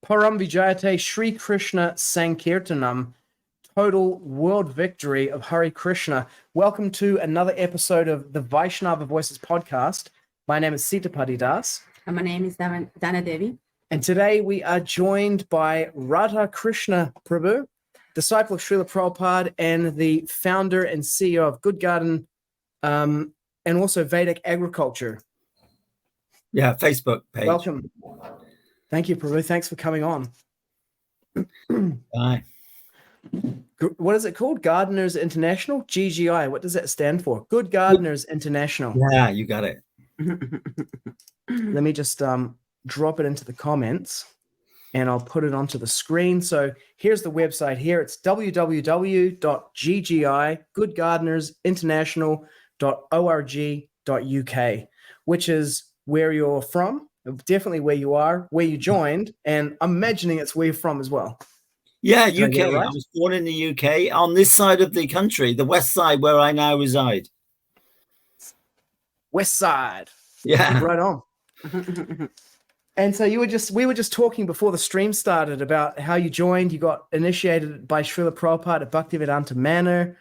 Param Vijayate Sri Krishna Sankirtanam, total world victory of Hare Krishna. Welcome to another episode of the Vaishnava Voices podcast. My name is Sitapati Das. And my name is Dana Devi. And today we are joined by Radha Krishna Prabhu, disciple of Srila Prabhupada and the founder and CEO of Good Garden and also Vedic Agriculture. Yeah, Facebook page. Welcome. Thank you, Prabhu. Thanks for coming on. Bye. What is it called? Gardeners International? GGI. What does that stand for? Good Gardeners International. Yeah, you got it. Let me just drop it into the comments and I'll put it onto the screen. So here's the website here. It's www.ggigoodgardenersinternational.org.uk, which is where you're from, definitely where you are, where you joined, and I'm imagining it's where you're from as well. Yeah, UK. Right? I was born in the UK on this side of the country, the west side where I now reside. West side. Yeah. Right on. And so we were just talking before the stream started about how you joined. You got initiated by Srila Prabhupada at Bhaktivedanta Manor.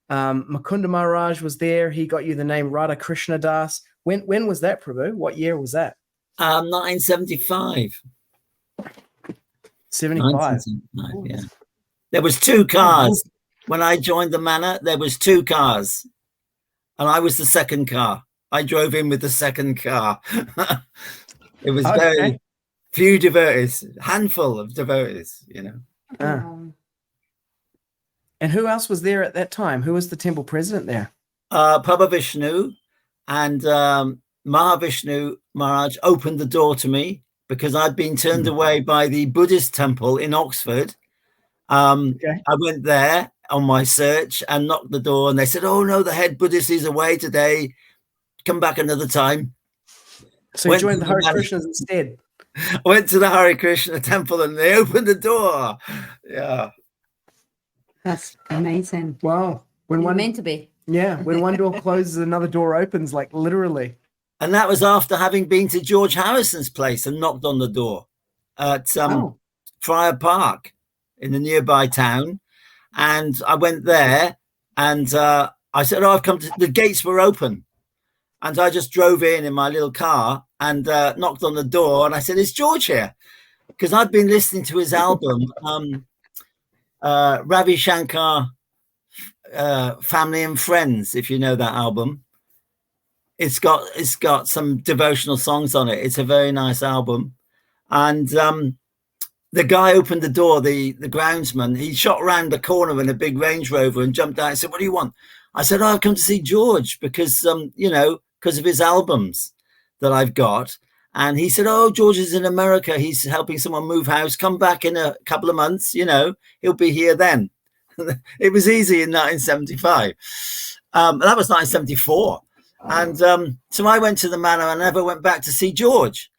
Mukunda Maharaj was there. He got you the name Radha Krishna Das. When was that, Prabhu? What year was that? 1975. 75. Yeah. There was two cars. When I joined the manor, there was two cars. And I was the second car. I drove in with the second car. It was very few devotees, handful of devotees, you know. And who else was there at that time? Who was the temple president there? Prabhu Vishnu and Mahavishnu Maharaj opened the door to me because I'd been turned away by the Buddhist temple in Oxford. I went there on my search and knocked the door and they said, "Oh no, the head Buddhist is away today. Come back another time." So you joined the Hare Krishnas instead? I went to the Hare Krishna temple and they opened the door. Yeah. That's amazing. Wow. When one meant to be. Yeah. When one door closes, another door opens, like literally. And that was after having been to George Harrison's place and knocked on the door at Friar Park in the nearby town. And I went there and I said, "Oh, I've come to," the gates were open. And I just drove in my little car and knocked on the door. And I said, "Is George here?" Because I'd been listening to his album, Ravi Shankar, Family and Friends, if you know that album. It's got some devotional songs on it. It's a very nice album. And the guy opened the door, the groundsman. He shot around the corner in a big Range Rover and jumped out and said, "What do you want?" I said, "Oh, I've come to see George because, because of his albums that I've got." And he said, "Oh, George is in America. He's helping someone move house. Come back in a couple of months. He'll be here then." It was easy in 1975. That was 1974. And so I went to the manor and never went back to see George.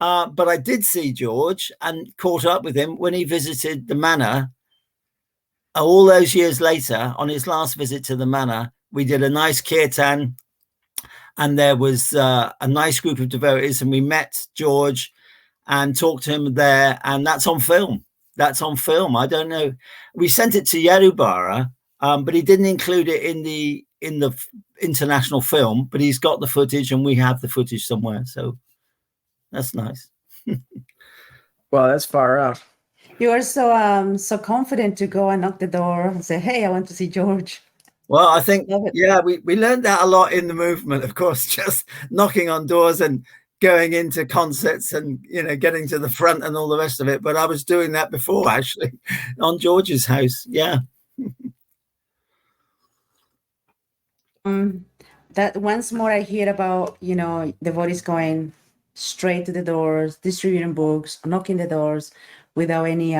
But I did see George and caught up with him when he visited the manor. All those years later, on his last visit to the manor, we did a nice kirtan and there was a nice group of devotees and we met George and talked to him there. And that's on film. I don't know. We sent it to Yarubara, but he didn't include it in the international film, but he's got the footage and we have the footage somewhere. So that's nice. Well, that's far out. You are so confident to go and knock the door and say, "Hey, I want to see George." Well, I think, we learned that a lot in the movement, of course, just knocking on doors and going into concerts and, getting to the front and all the rest of it. But I was doing that before, actually, on George's house. Yeah. That once more I hear about, devotees going straight to the doors, distributing books, knocking the doors without any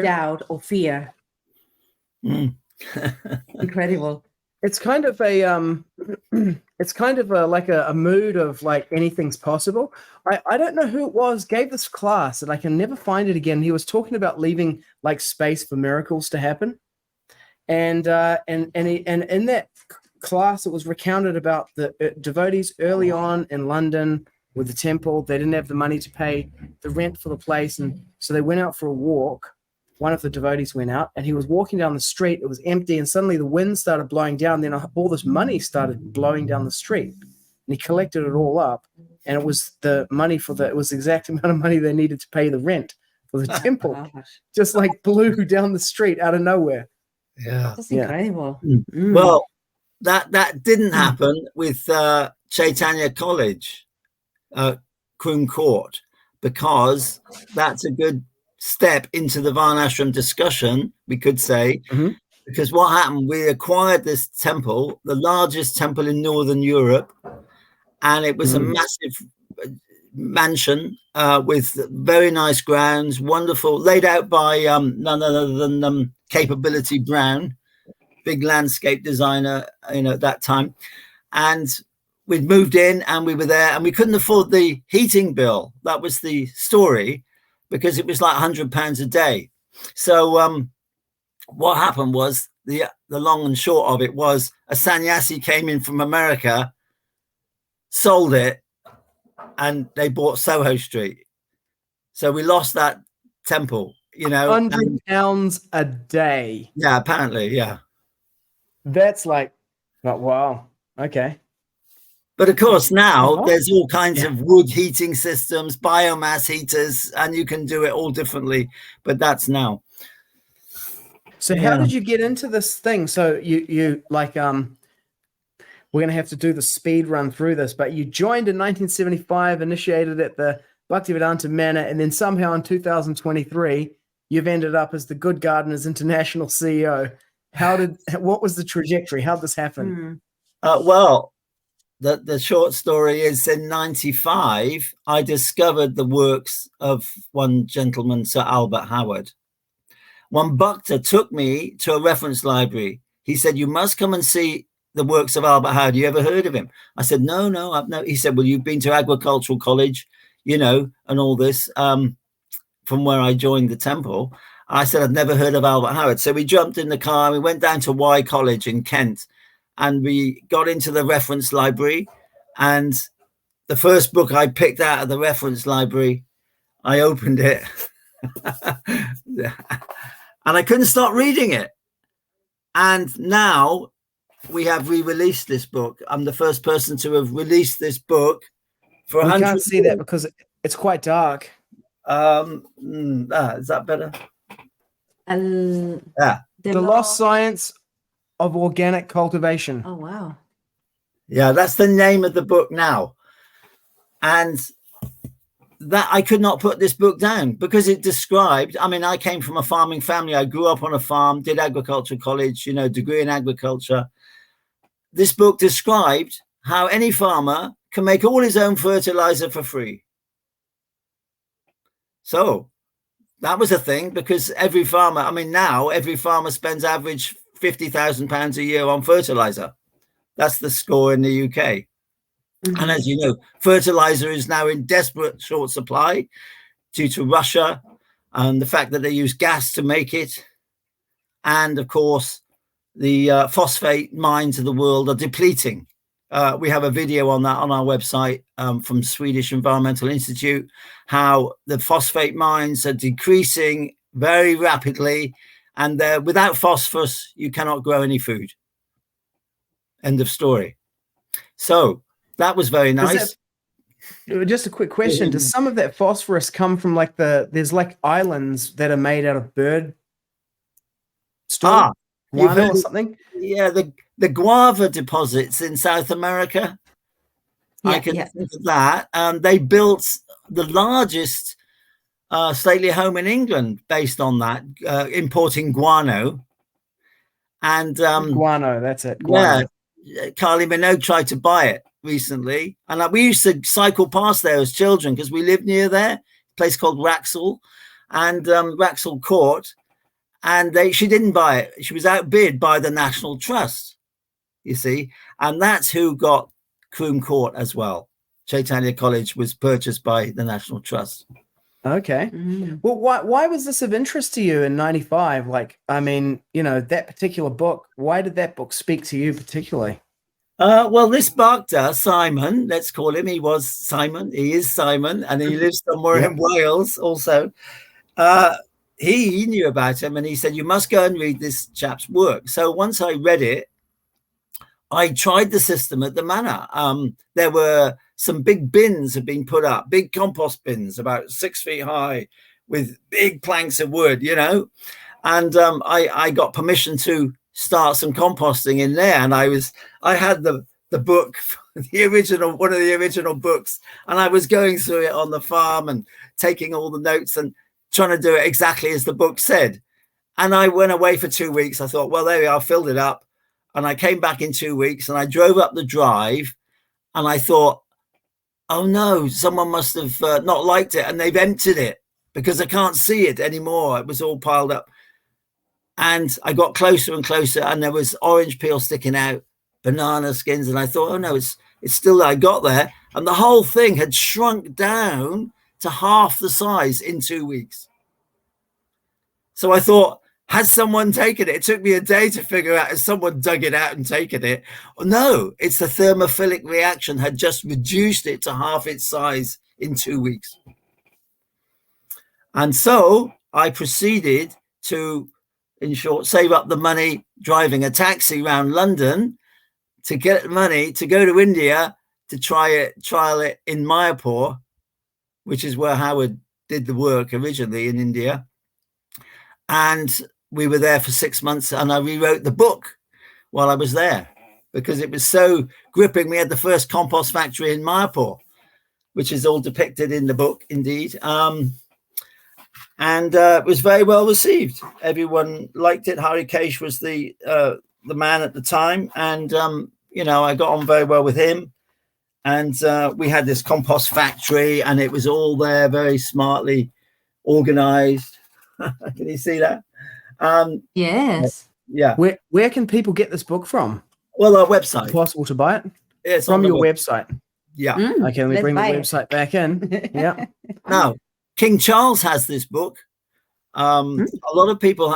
doubt or fear. Incredible. It's kind of a like a mood of like anything's possible. I don't know who it was gave this class and I can never find it again. He was talking about leaving like space for miracles to happen. And in that class, it was recounted about the devotees early on in London with the temple. They didn't have the money to pay the rent for the place. And so they went out for a walk. One of the devotees went out and he was walking down the street. It was empty. And suddenly the wind started blowing down. Then all this money started blowing down the street. And he collected it all up. And it was the money it was the exact amount of money they needed to pay the rent for the temple. Just like blew down the street out of nowhere. Yeah. That's incredible. Well, that didn't happen with Chaitanya College, Croom Court, because that's a good step into the Varnashram discussion, we could say, because what happened, we acquired this temple, the largest temple in Northern Europe, and it was a massive mansion with very nice grounds, wonderful, laid out by none other than Capability Brown, big landscape designer, at that time. And we'd moved in and we were there and we couldn't afford the heating bill. That was the story, because it was like £100 a day. So what happened was, the long and short of it was, a sannyasi came in from America, sold it, and they bought Soho Street. So we lost that temple, £100 a day. Yeah, apparently, yeah. That's like, oh, wow. Okay. But of course, now there's all kinds of wood heating systems, biomass heaters, and you can do it all differently. But that's now. So how did you get into this thing? So you like, we're going to have to do the speed run through this, but you joined in 1975, initiated at the Bhaktivedanta Manor, and then somehow in 2023, you've ended up as the Good Gardeners International CEO. What was the trajectory? How did this happen? Well, the short story is, in 95, I discovered the works of one gentleman, Sir Albert Howard. One bhakta took me to a reference library. He said, "You must come and see the works of Albert Howard. You ever heard of him?" I said, no, I've no. He said, "Well, you've been to agricultural college, and all this, from where I joined the temple." I said, "I've never heard of Albert Howard." So we jumped in the car and we went down to Y College in Kent, and we got into the reference library. And the first book I picked out of the reference library, I opened it and I couldn't stop reading it. And now we have re-released this book. I'm the first person to have released this book for 100. We can't see that because it's quite dark. Is that better? The Lost Science of Organic Cultivation. Oh, wow. Yeah, that's the name of the book now. And that I could not put this book down because it described, I came from a farming family. I grew up on a farm, did agricultural college, degree in agriculture. This book described how any farmer can make all his own fertilizer for free. So that was a thing, because every farmer, now every farmer spends average £50,000 a year on fertilizer. That's the score in the UK. And as you know, fertilizer is now in desperate short supply due to Russia and the fact that they use gas to make it. And of course, the phosphate mines of the world are depleting. We have a video on that on our website from Swedish Environmental Institute, how the phosphate mines are decreasing very rapidly, and without phosphorus, you cannot grow any food. End of story. So that was very nice. Just a quick question. Does some of that phosphorus come from there's islands that are made out of bird guano or something? Yeah, the guava deposits in South America. I can think of that. They built the largest stately home in England based on that, importing guano. And guano, that's it. Guano. Yeah, Kylie Minogue tried to buy it recently, and we used to cycle past there as children because we lived near there, a place called Wraxall and Wraxall Court. And she didn't buy it. She was outbid by the National Trust, you see. And that's who got Croom Court as well. Chaitanya College was purchased by the National Trust. Okay. Well, why was this of interest to you in 95? That particular book, why did that book speak to you particularly? Well, this Bhakta, Simon, let's call him. He was Simon. He is Simon, and he lives somewhere in Wales also. He knew about him, and he said, you must go and read this chap's work. So once I read it, I tried the system at the manor. There were some big bins had been put up, big compost bins about 6 feet high with big planks of wood, you know, and I got permission to start some composting in there. And I had the book, one of the original books, and I was going through it on the farm and taking all the notes and trying to do it exactly as the book said. And I went away for 2 weeks. I thought, well, there we are, filled it up. And I came back in 2 weeks, and I drove up the drive, and I thought, oh no, someone must have not liked it, and they've emptied it because I can't see it anymore. It was all piled up. And I got closer and closer, and there was orange peel sticking out, banana skins. And I thought, oh no, it's still there. I got there, and the whole thing had shrunk down to half the size in 2 weeks. So I thought, had someone taken it? It took me a day to figure out, has someone dug it out and taken it? No, it's the thermophilic reaction had just reduced it to half its size in 2 weeks. And so I proceeded to, in short, save up the money driving a taxi around London to get money to go to India to trial it in Mayapur, which is where Howard did the work originally in India. And we were there for 6 months, and I rewrote the book while I was there because it was so gripping. We had the first compost factory in Mayapur, which is all depicted in the book, indeed. And it was very well received. Everyone liked it. Harikesh was the man at the time. And, you know, I got on very well with him. And we had this compost factory, and it was all there very smartly organized. Can you see that? Yes. Yeah. Where can people get this book from? Well, our website. Is it possible to buy it? Yeah, it's from your website. Yeah. Okay, let me bring the website back in. Yeah. Now, King Charles has this book. A lot of people,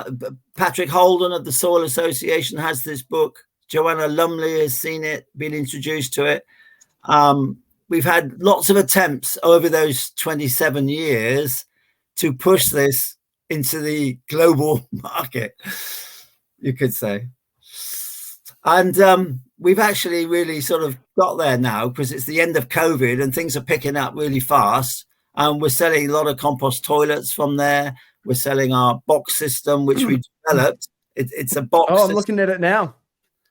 Patrick Holden of the Soil Association has this book. Joanna Lumley has seen it, been introduced to it. We've had lots of attempts over those 27 years to push this into the global market, you could say. And we've actually really sort of got there now because it's the end of COVID and things are picking up really fast. And we're selling a lot of compost toilets from there. We're selling our box system, which we developed. It's a box. Oh, I'm looking at it now.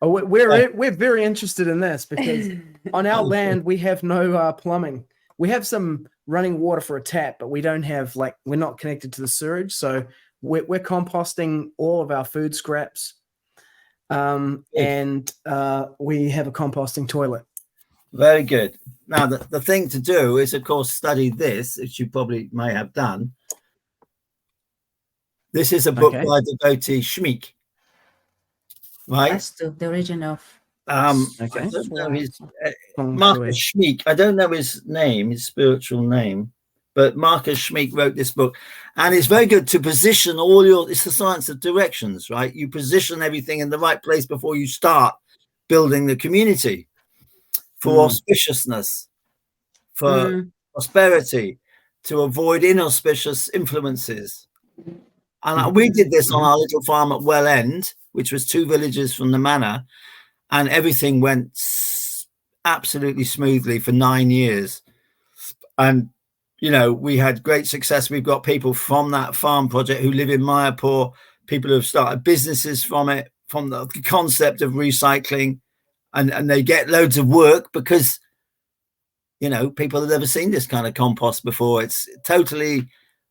Oh, we're very interested in this because on our land we have no plumbing. We have some running water for a tap, but we don't have we're not connected to the sewage. So we're composting all of our food scraps, and we have a composting toilet. Very good. Now the thing to do is, of course, study this, which you probably may have done. This is a book by devotee Schmeek, right? That's the original. I don't know his Marcus Schmeek. I don't know his name, his spiritual name, but Marcus Schmeek wrote this book, and it's very good to position all your. It's the science of directions, right? You position everything in the right place before you start building the community for auspiciousness, for prosperity, to avoid inauspicious influences. And we did this on our little farm at Well End, which was 2 villages from the manor. And everything went absolutely smoothly for 9 years. And, you know, we had great success. We've got people from that farm project who live in Mayapur, people who have started businesses from it, from the concept of recycling. And they get loads of work because, you know, people have never seen this kind of compost before. It's totally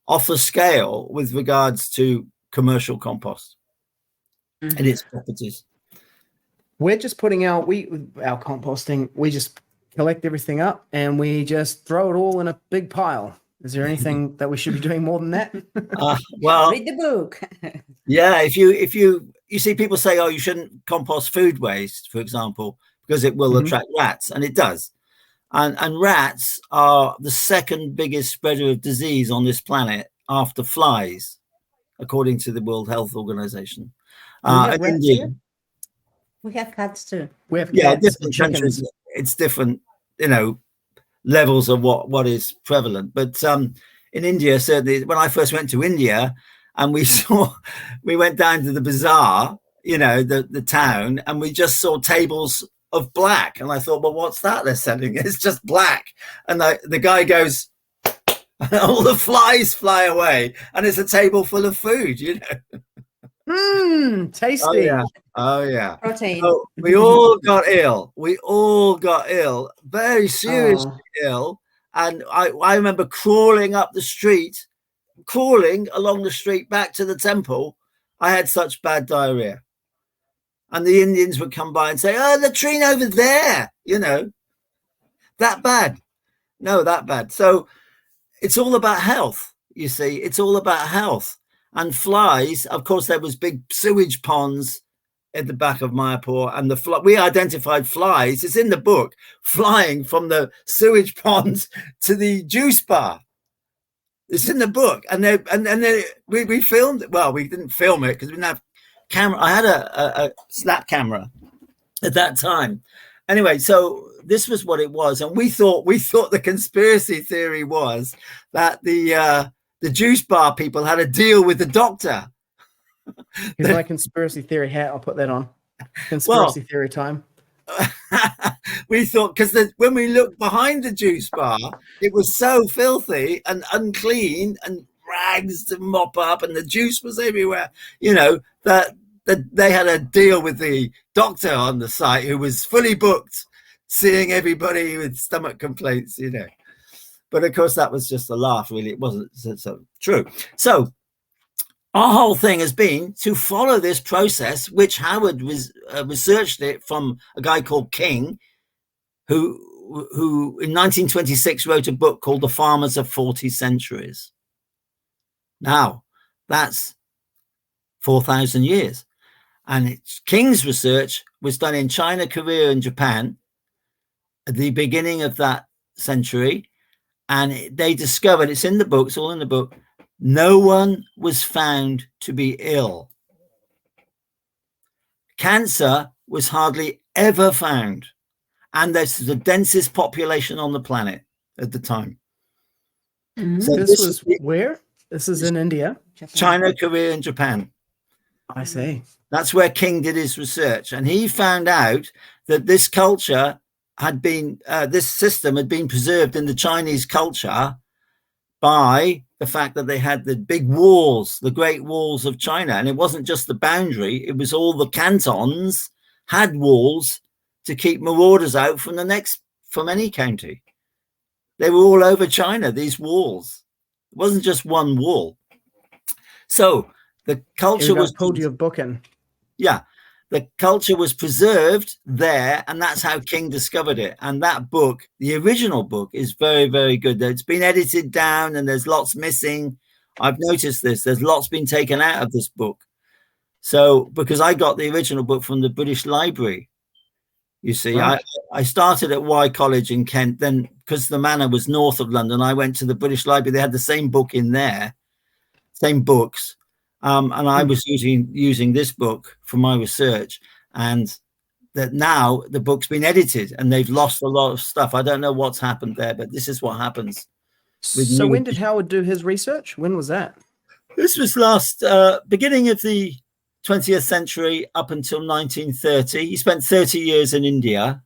off the scale with regards to commercial compost and its properties. We're just putting our composting, we just collect everything up and we just throw it all in a big pile. Is there anything that we should be doing more than that? Well, read the book. Yeah, if you see people say, oh, you shouldn't compost food waste, for example, because it will attract rats, and it does. And rats are the second biggest spreader of disease on this planet after flies, according to the World Health Organization. Indeed. We have cats too. We have Yeah, cats and different chickens. countries, it's different, levels of what is prevalent. But in India, certainly, when I first went to India, and we went down to the bazaar, the town, and we just saw tables of black, and I thought, well, what's that they're selling? It's just black. And the guy goes, all the flies fly away, and it's a table full of food. Tasty. Oh yeah. Protein. So we all got ill. Very seriously ill. And I remember crawling along the street back to the temple. I had such bad diarrhea. And the Indians would come by and say, "Oh, latrine over there," that bad. No, that bad. So it's all about health, you see. It's all about health. And flies, of course, there was big sewage ponds at the back of Mayapur, and we identified flies. It's in the book, flying from the sewage ponds to the juice bar. It's in the book, and we filmed it. Well, we didn't film it because we didn't have camera. I had a snap camera at that time. Anyway, so this was what it was, and we thought the conspiracy theory was that the juice bar people had a deal with the doctor. Here's my conspiracy theory hat. I'll put that on. Conspiracy theory time. We thought, because when we looked behind the juice bar, it was so filthy and unclean and rags to mop up, and the juice was everywhere, that they had a deal with the doctor on the site who was fully booked, seeing everybody with stomach complaints, But of course, that was just a laugh, really. It wasn't so true. So our whole thing has been to follow this process, which Howard researched it from a guy called King, who in 1926 wrote a book called The Farmers of 40 Centuries. Now, that's 4,000 years. And King's research was done in China, Korea, and Japan at the beginning of that century. And they discovered, it's in the book, it's all in the book, no one was found to be ill. Cancer was hardly ever found. And this is the densest population on the planet at the time. Mm-hmm. So this was where? This is in India? Japan. China, Korea, and Japan. I see. That's where King did his research. And he found out that this culture had been, this system had been preserved in the Chinese culture by the fact that they had the big walls, the Great Walls of China. And it wasn't just the boundary, it was all the cantons had walls to keep marauders out from any county. They were all over China, these walls. It wasn't just one wall. So the culture was pulled your book in. Yeah. The culture was preserved there, and that's how King discovered it. And that book, the original book, is very, very good. It's been edited down and there's lots missing. I've noticed this. There's lots been taken out of this book. So, because I got the original book from the British Library, you see, right. I started at Y College in Kent. Then, because the manor was north of London, I went to the British Library. They had the same book in there, same books. And I was using this book for my research, and that now the book's been edited and they've lost a lot of stuff. I don't know what's happened there, but this is what happens. So when did Howard do his research? When was that? This was beginning of the 20th century up until 1930. He spent 30 years in India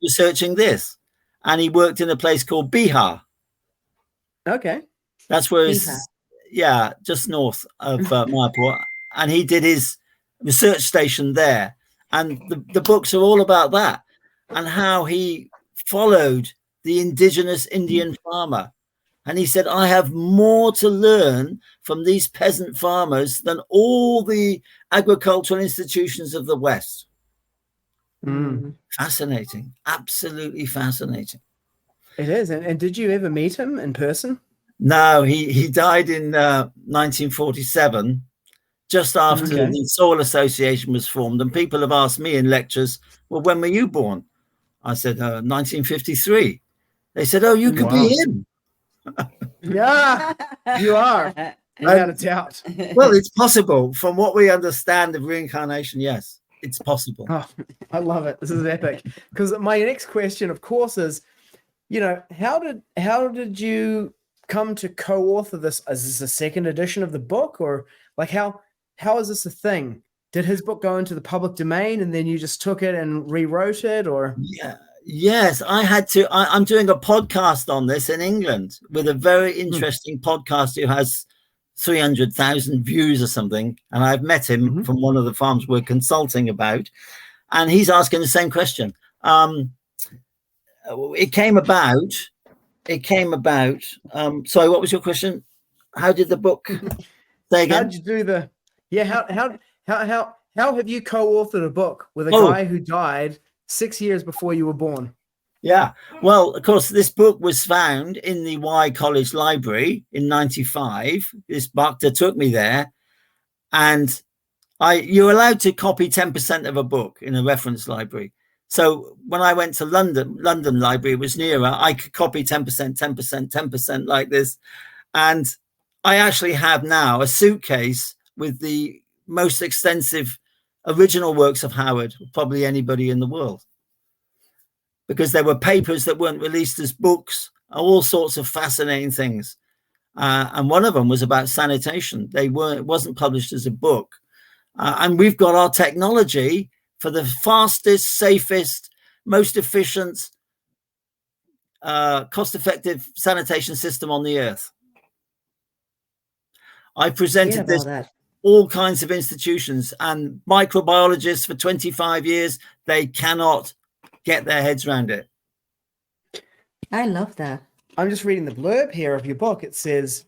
researching this, and he worked in a place called Bihar. Okay. That's where just north of Mayapur, and he did his research station there. And the books are all about that and how he followed the indigenous Indian farmer. And he said, I have more to learn from these peasant farmers than all the agricultural institutions of the West. Fascinating. Absolutely fascinating. It is. And did you ever meet him in person? No, he died in 1947, just after the Soil Association was formed. And people have asked me in lectures, well, when were you born? I said, 1953. They said, oh, you could be him. Yeah, you are. Without a doubt. Well, it's possible. From what we understand of reincarnation, yes. it's possible. Oh, I love it. This is epic. Because my next question, of course, is, how did you come to co-author this? Is this a second edition of the book, or like how is this a thing? Did his book go into the public domain and then you just took it and rewrote it, or? Yeah. Yes, I had to. I'm doing a podcast on this in England with a very interesting podcast who has 300,000 views or something. And I've met him from one of the farms we're consulting about. And he's asking the same question. It came about. Sorry, what was your question? How did the book say again? How did you do the? Yeah, how have you co-authored a book with a guy who died 6 years before you were born? Yeah, well, of course, this book was found in the Y College Library in '95. This doctor took me there, and you're allowed to copy 10% of a book in a reference library. So when I went to London Library was nearer, I could copy 10%, 10%, 10% like this. And I actually have now a suitcase with the most extensive original works of Howard, probably anybody in the world. Because there were papers that weren't released as books, all sorts of fascinating things. And one of them was about sanitation. It wasn't published as a book. And we've got our technology for the fastest, safest, most efficient, cost-effective sanitation system on the earth. I presented this all kinds of institutions and microbiologists for 25 years. They cannot get their heads around it. I love that. I'm just reading the blurb here of your book. It says,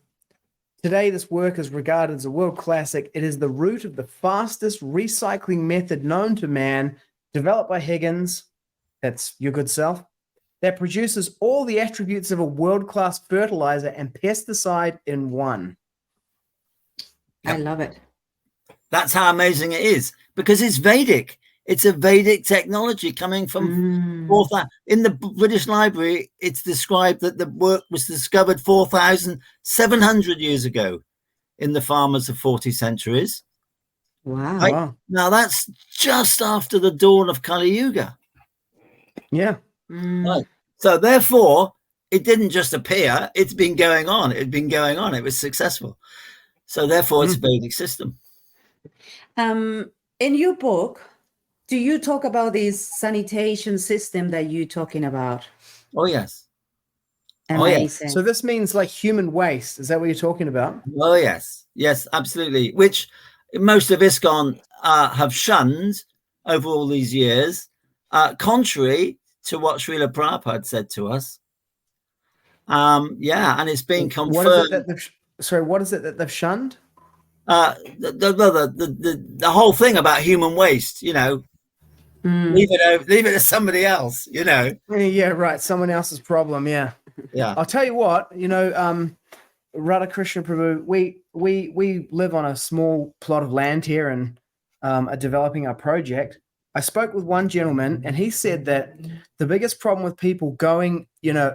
today, this work is regarded as a world classic. It is the root of the fastest recycling method known to man, developed by Higgins, that's your good self, that produces all the attributes of a world-class fertilizer and pesticide in one. I love it. That's how amazing it is, because it's Vedic. It's a Vedic technology coming from 4,000. In the British Library, it's described that the work was discovered 4,700 years ago in the farmers of 40 centuries. Wow. Right? Now, that's just after the dawn of Kali Yuga. Yeah. Right. So, therefore, it didn't just appear. It's been going on. It had been going on. It was successful. So, therefore, it's a Vedic system. In your book, do you talk about this sanitation system that you're talking about? Oh, yes. Amazing. Oh, yeah. So this means like human waste. Is that what you're talking about? Oh, yes. Yes, absolutely. Which most of ISKCON have shunned over all these years, contrary to what Srila Prabhupada said to us. Yeah, and it's been confirmed. What is it that they've shunned? The whole thing about human waste, leave it to somebody else, Yeah, right. Someone else's problem. Yeah. I'll tell you what, Radha Krishna Prabhu, we live on a small plot of land here and are developing our project. I spoke with one gentleman and he said that the biggest problem with people going,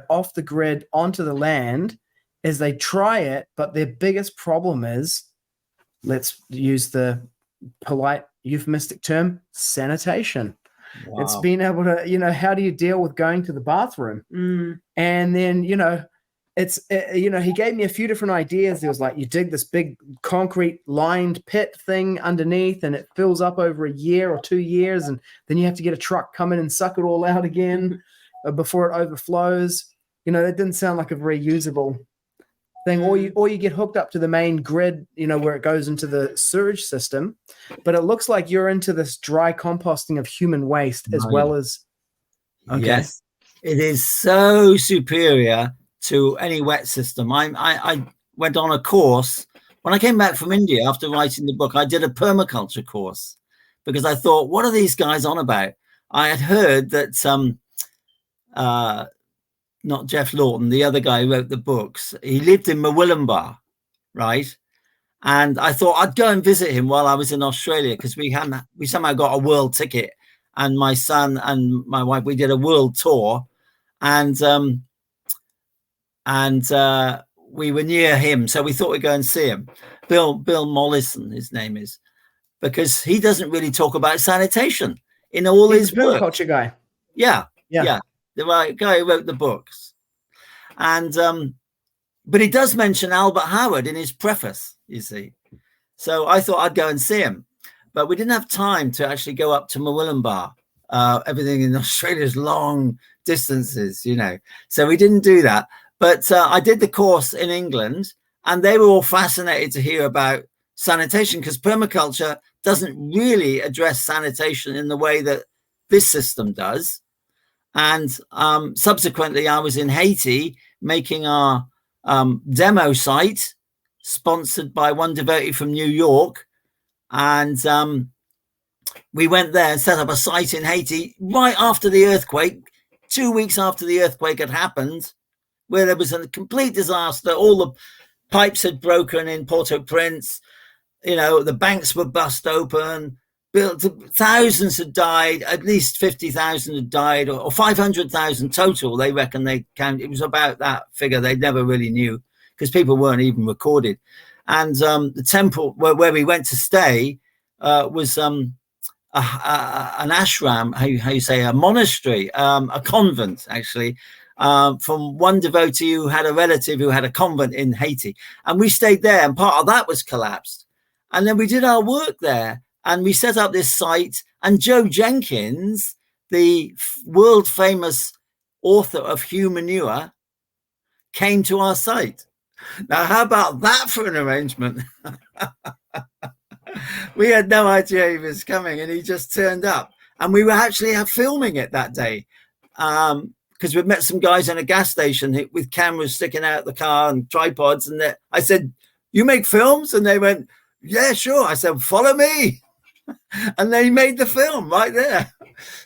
off the grid onto the land is they try it, but their biggest problem is, let's use the polite euphemistic term, sanitation. Wow. It's being able to, how do you deal with going to the bathroom? And then, he gave me a few different ideas. There was like, you dig this big concrete lined pit thing underneath and it fills up over a year or 2 years. And then you have to get a truck come in and suck it all out again before it overflows. That didn't sound like a very usable thing. Or you get hooked up to the main grid, where it goes into the sewage system. But it looks like you're into this dry composting of human waste as well as. Okay. Yes, it is so superior to any wet system. I went on a course when I came back from India after writing the book. I did a permaculture course because I thought, what are these guys on about? I had heard that not Jeff Lawton, the other guy who wrote the books, he lived in Murwillumbah, right? And I thought I'd go and visit him while I was in Australia because we somehow got a world ticket, and my son and my wife, we did a world tour, and we were near him, so we thought we'd go and see him. Bill Mollison, his name is. because he doesn't really talk about sanitation in all He's his a work. permaculture guy. Yeah, Yeah. yeah, the right guy who wrote the books. And but he does mention Albert Howard in his preface, you see. So I thought I'd go and see him, but we didn't have time to actually go up to Murwillumbah. Everything in Australia is long distances, you know, so we didn't do that. But I did the course in England, and they were all fascinated to hear about sanitation, because permaculture doesn't really address sanitation in the way that this system does. And subsequently, I was in Haiti making our demo site, sponsored by one devotee from New York. And we went there and set up a site in Haiti right after the earthquake, 2 weeks after the earthquake had happened, where there was a complete disaster. All the pipes had broken in Port-au-Prince. You know, the banks were bust open. Thousands had died. At least 50,000 had died, or 500,000 total. They reckon they count. It was about that figure. They never really knew, because people weren't even recorded. And the temple where we went to stay was an ashram, how you say, a monastery, a convent, actually, from one devotee who had a relative who had a convent in Haiti. And we stayed there, and part of that was collapsed. And then we did our work there, and we set up this site. And Joe Jenkins, the world famous author of Humanure, came to our site. Now, how about that for an arrangement? We had no idea he was coming, and he just turned up. And we were actually filming it that day, because we'd met some guys in a gas station with cameras sticking out the car and tripods. And I said, "You make films?" And they went, "Yeah, sure." I said, "Follow me." And they made the film right there.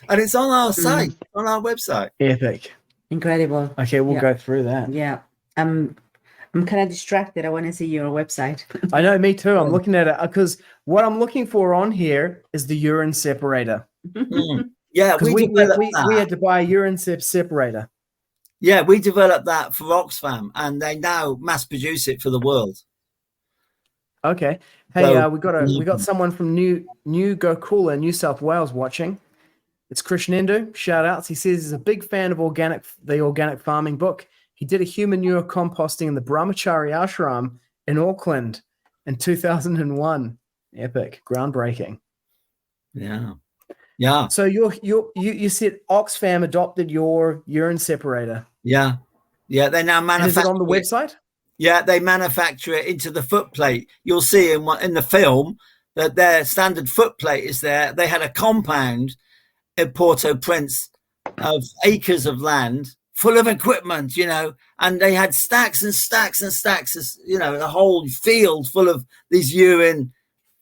And it's on our site, on our website. Epic. Incredible. Okay, we'll go through that. Yeah. I'm kind of distracted. I want to see your website. I know, me too. I'm looking at it because what I'm looking for on here is the urine separator. Yeah, because we had to buy a urine separator. Yeah, we developed that for Oxfam, and they now mass produce it for the world. Okay. Hey, So, we got someone from New Gokula, New South Wales watching. It's Krishnendu. Shout outs. He says he's a big fan of the organic farming book. He did a humanure composting in the Brahmachari Ashram in Auckland in 2001. Epic, groundbreaking. Yeah, yeah. So you said Oxfam adopted your urine separator. Yeah, yeah. They now manufacture. Is it on the website? Yeah, they manufacture it into the footplate. You'll see in the film that their standard footplate is there. They had a compound at Port-au-Prince of acres of land full of equipment, you know, and they had stacks and stacks and stacks of, you know, a whole field full of these urine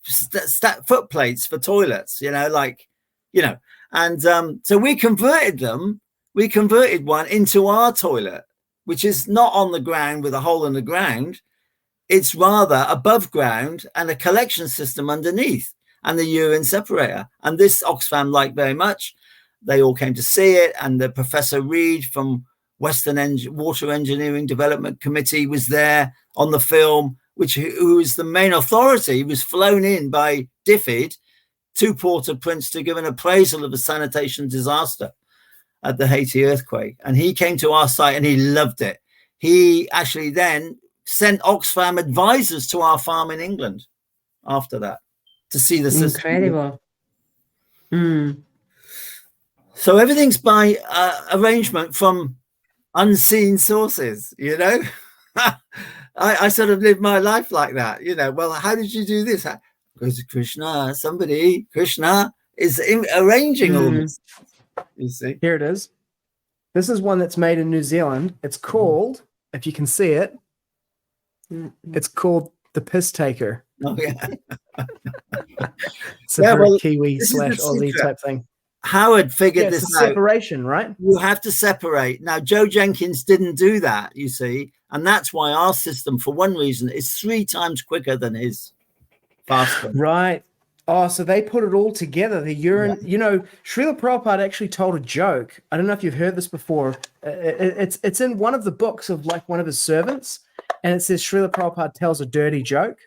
footplates for toilets, you know, like, you know, and so we converted one into our toilet, which is not on the ground with a hole in the ground. It's rather above ground and a collection system underneath, and the urine separator. And this Oxfam liked very much. They all came to see it, and the Professor Reed from Western Water Engineering Development Committee was there on the film, who was the main authority. He was flown in by DFID to Port-au-Prince to give an appraisal of the sanitation disaster at the Haiti earthquake. And he came to our site and he loved it. He actually then sent Oxfam advisors to our farm in England after that to see the system. Incredible. So everything's by arrangement from unseen sources, you know. I sort of live my life like that, you know. Well, how did you do this? Because Krishna is arranging all this. You see, here it is. This is one that's made in New Zealand. It's called, if you can see it, it's called the Piss Taker. Oh yeah. It's a very Kiwi / Aussie type thing. Howard figured this out. Separation, right? You have to separate. Now, Joe Jenkins didn't do that, you see, and that's why our system, for one reason, is 3 times quicker than his. Faster. Right. Oh, so they put it all together. The urine, you know, Srila Prabhupada actually told a joke. I don't know if you've heard this before. It's in one of the books of like one of his servants, and it says Srila Prabhupada tells a dirty joke.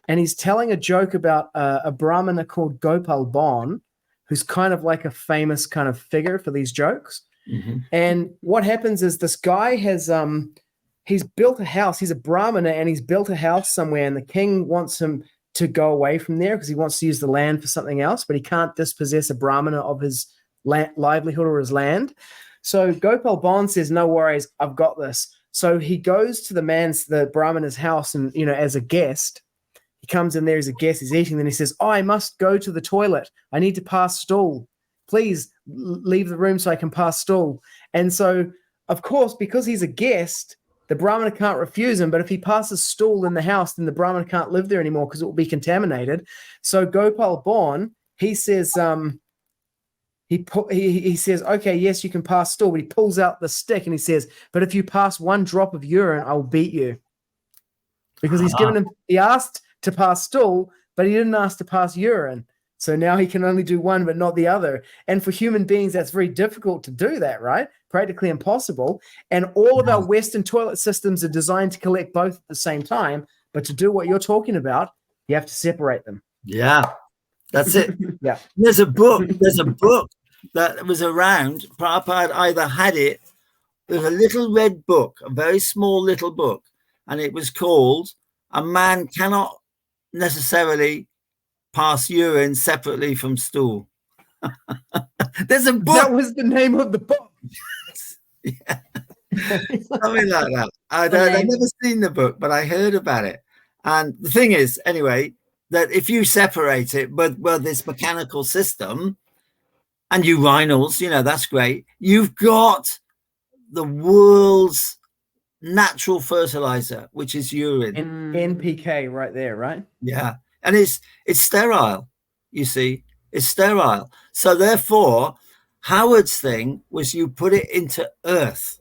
and he's telling a joke about a Brahmana called Gopal Bon, who's kind of like a famous kind of figure for these jokes. Mm-hmm. And what happens is this guy has he's built a house. He's a Brahmana and he's built a house somewhere, and the king wants him to go away from there because he wants to use the land for something else, but he can't dispossess a Brahmana of his livelihood or his land. So Gopal Bon says, no worries, I've got this. So he goes to the Brahmana's house, and, as a guest, he comes in there as a guest, he's eating, then he says, I must go to the toilet. I need to pass stool. Please leave the room so I can pass stool. And so, of course, because he's a guest, the Brahmana can't refuse him, but if he passes stool in the house, then the Brahmana can't live there anymore because it will be contaminated. So Gopal Bon, he says, he says, okay, yes, you can pass stool, but he pulls out the stick and he says, but if you pass one drop of urine, I'll beat you. Because he asked to pass stool, but he didn't ask to pass urine. So now he can only do one, but not the other. And for human beings, that's very difficult to do that, right? Practically impossible. And all of our Western toilet systems are designed to collect both at the same time. But to do what you're talking about, you have to separate them. Yeah, that's it. Yeah. There's a book that was around. Prabhupada either had it. There's a little red book, a very small little book, and it was called A Man Cannot Necessarily Pass Urine Separately from Stool. There's a book. That was the name of the book. Yeah. Something like that. I've never seen the book, but I heard about it. And the thing is, anyway, that if you separate it with this mechanical system and urinals, that's great. You've got the world's natural fertilizer, which is urine. NPK right there, right? Yeah. And it's sterile, you see. It's sterile. So therefore, Howard's thing was you put it into earth,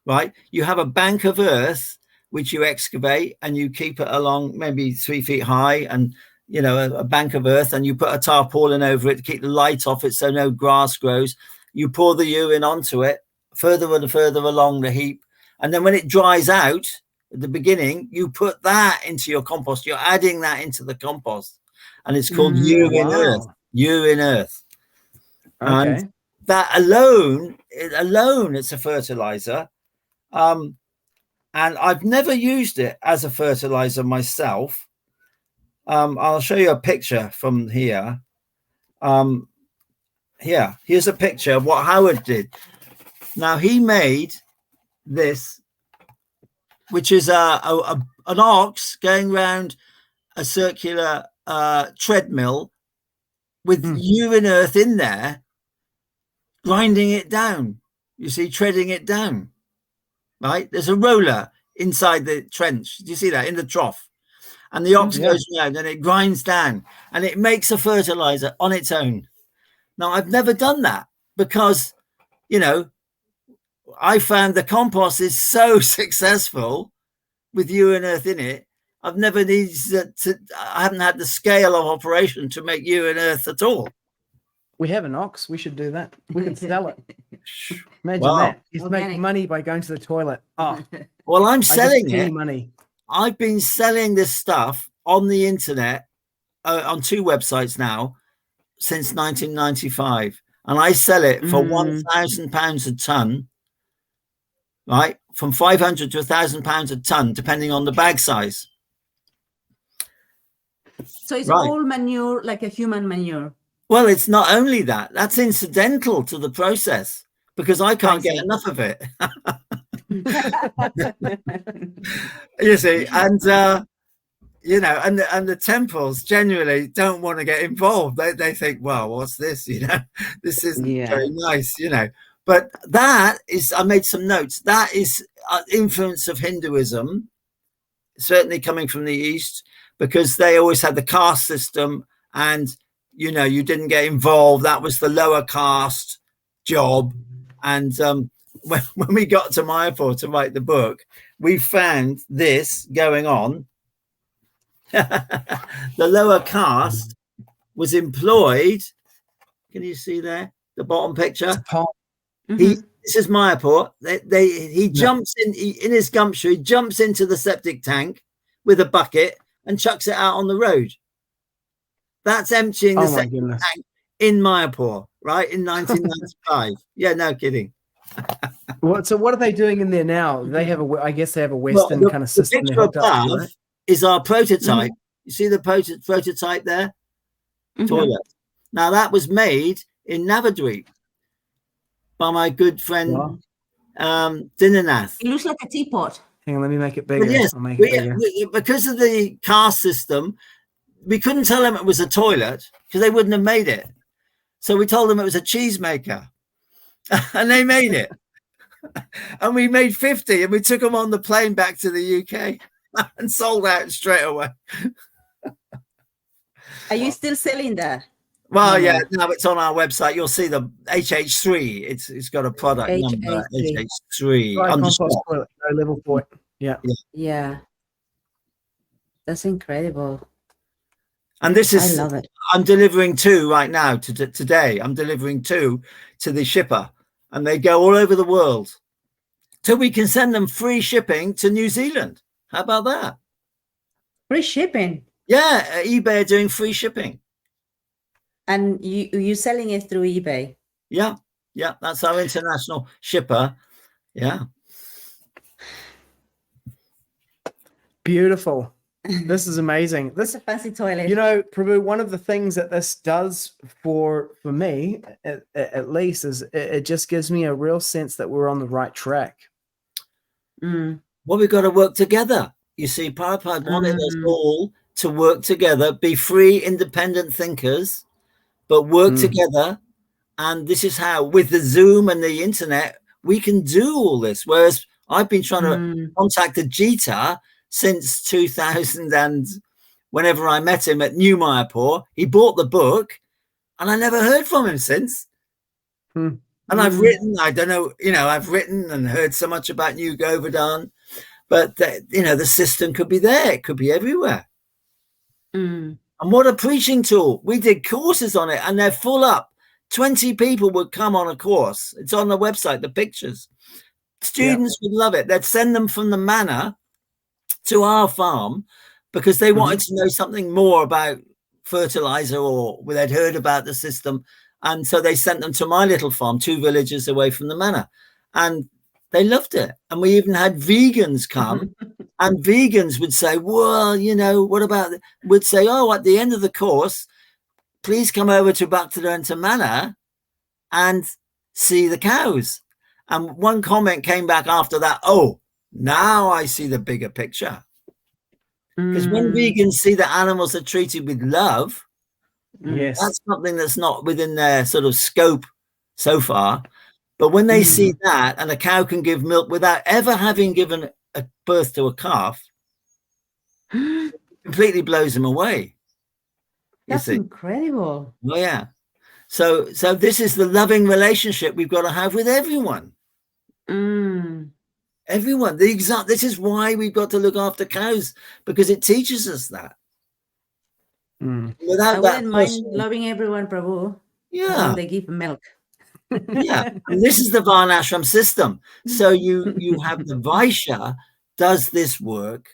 right? You have a bank of earth which you excavate and you keep it along maybe 3 feet high, and a bank of earth, and you put a tarpaulin over it to keep the light off it so no grass grows. You pour the urine onto it further and further along the heap, and then when it dries out at the beginning, you put that into your compost. You're adding that into the compost, and it's called urine earth. Urine earth. Okay. And that alone, it's a fertilizer. And I've never used it as a fertilizer myself. I'll show you a picture from here. Here's a picture of what Howard did. Now he made this, which is an ox going around a circular treadmill with urine earth in there, grinding it down. You see, treading it down, right? There's a roller inside the trench. Do you see that in the trough? And the ox goes around and it grinds down and it makes a fertilizer on its own. Now, I've never done that because, I found the compost is so successful with urine earth in it. I've never needed I haven't had the scale of operation to make urine earth at all. We have an ox. We should do that. We can sell it. Imagine that. Just make money by going to the toilet. Oh, well, I'm selling it. Money. I've been selling this stuff on the internet on 2 websites now since 1995, and I sell it for £1,000 a ton. Right, from 500 to £1,000 a ton, depending on the bag size. So it's all manure, like a human manure. Well, it's not only that. That's incidental to the process because I can't get enough of it. You see, and and the temples generally don't want to get involved. They think, well, what's this? This isn't very nice. But that is, I made some notes. That is influence of Hinduism, certainly coming from the East, because they always had the caste system, and you didn't get involved. That was the lower caste job. And when we got to Mayapur to write the book, we found this going on. The lower caste was employed. Can you see there the bottom picture? This is Mayapur. He jumps in his gumshoe. He jumps into the septic tank with a bucket and chucks it out on the road. That's emptying the Oh my septic goodness. tank in Mayapur, right, in 1995. Yeah, no kidding. So what are they doing in there now? They have I guess they have a Well, Western kind of the system they're picture hooked up to, above right? is our prototype. You see the prototype there? Toilet. Now that was made in Navadweep by my good friend Dinanath. It looks like a teapot. Hang on, let me make it But bigger. yes, I'll make it bigger. because of the caste system, we couldn't tell them it was a toilet because they wouldn't have made it. So we told them it was a cheesemaker, and they made it. And we made 50, and we took them on the plane back to the UK and sold out straight away. Are you still selling that? Well, yeah, now it's on our website. You'll see the HH3. It's got a product number, HH3. Dry On the compost shop. toilet, no level for it. Yeah. Yeah. That's incredible. And this is, I love it. I'm delivering 2 right now today. I'm delivering 2 to the shipper, and they go all over the world. So we can send them free shipping to New Zealand. How about that? Free shipping. Yeah, eBay are doing free shipping. And you selling it through eBay? Yeah, yeah, that's our international shipper. Yeah. Beautiful. This is amazing. It's a fancy toilet. You know, Prabhu, one of the things that this does for me, at least, is it just gives me a real sense that we're on the right track. Mm. Well, we've got to work together. You see, Prabhupada wanted us all to work together, be free, independent thinkers, but work together. And this is how, with the Zoom and the internet, we can do all this. Whereas I've been trying to contact Ajita since 2000, and whenever I met him at New Mayapur, he bought the book, and I never heard from him since. And I've written, I don't know, you know, I've written and heard so much about New Govardhan, but you know, the system could be there. It could be everywhere. And what a preaching tool. We did courses on it, and they're full up. 20 people would come on a course. It's on the website, the pictures. Students would love it. They'd send them from the manor to our farm because they wanted to know something more about fertilizer, or they'd heard about the system. And so they sent them to my little farm, 2 villages away from the manor, and they loved it. And we even had vegans come, and vegans would say, well, you know, what about, would say, oh, at the end of the course, please come over to Bhaktivedanta Manor and see the cows. And one comment came back after that, oh, now I see the bigger picture. Because when vegans see that animals are treated with love, that's something that's not within their sort of scope so far. But when they see that, and a cow can give milk without ever having given a birth to a calf, it completely blows them away. That's incredible. Oh, yeah. So this is the loving relationship we've got to have with everyone. Everyone. This is why we've got to look after cows, because it teaches us that. Without I wouldn't mind loving everyone, Prabhu. Yeah. They give milk. Yeah. And this is the Varnashram system. So you have the Vaishya does this work,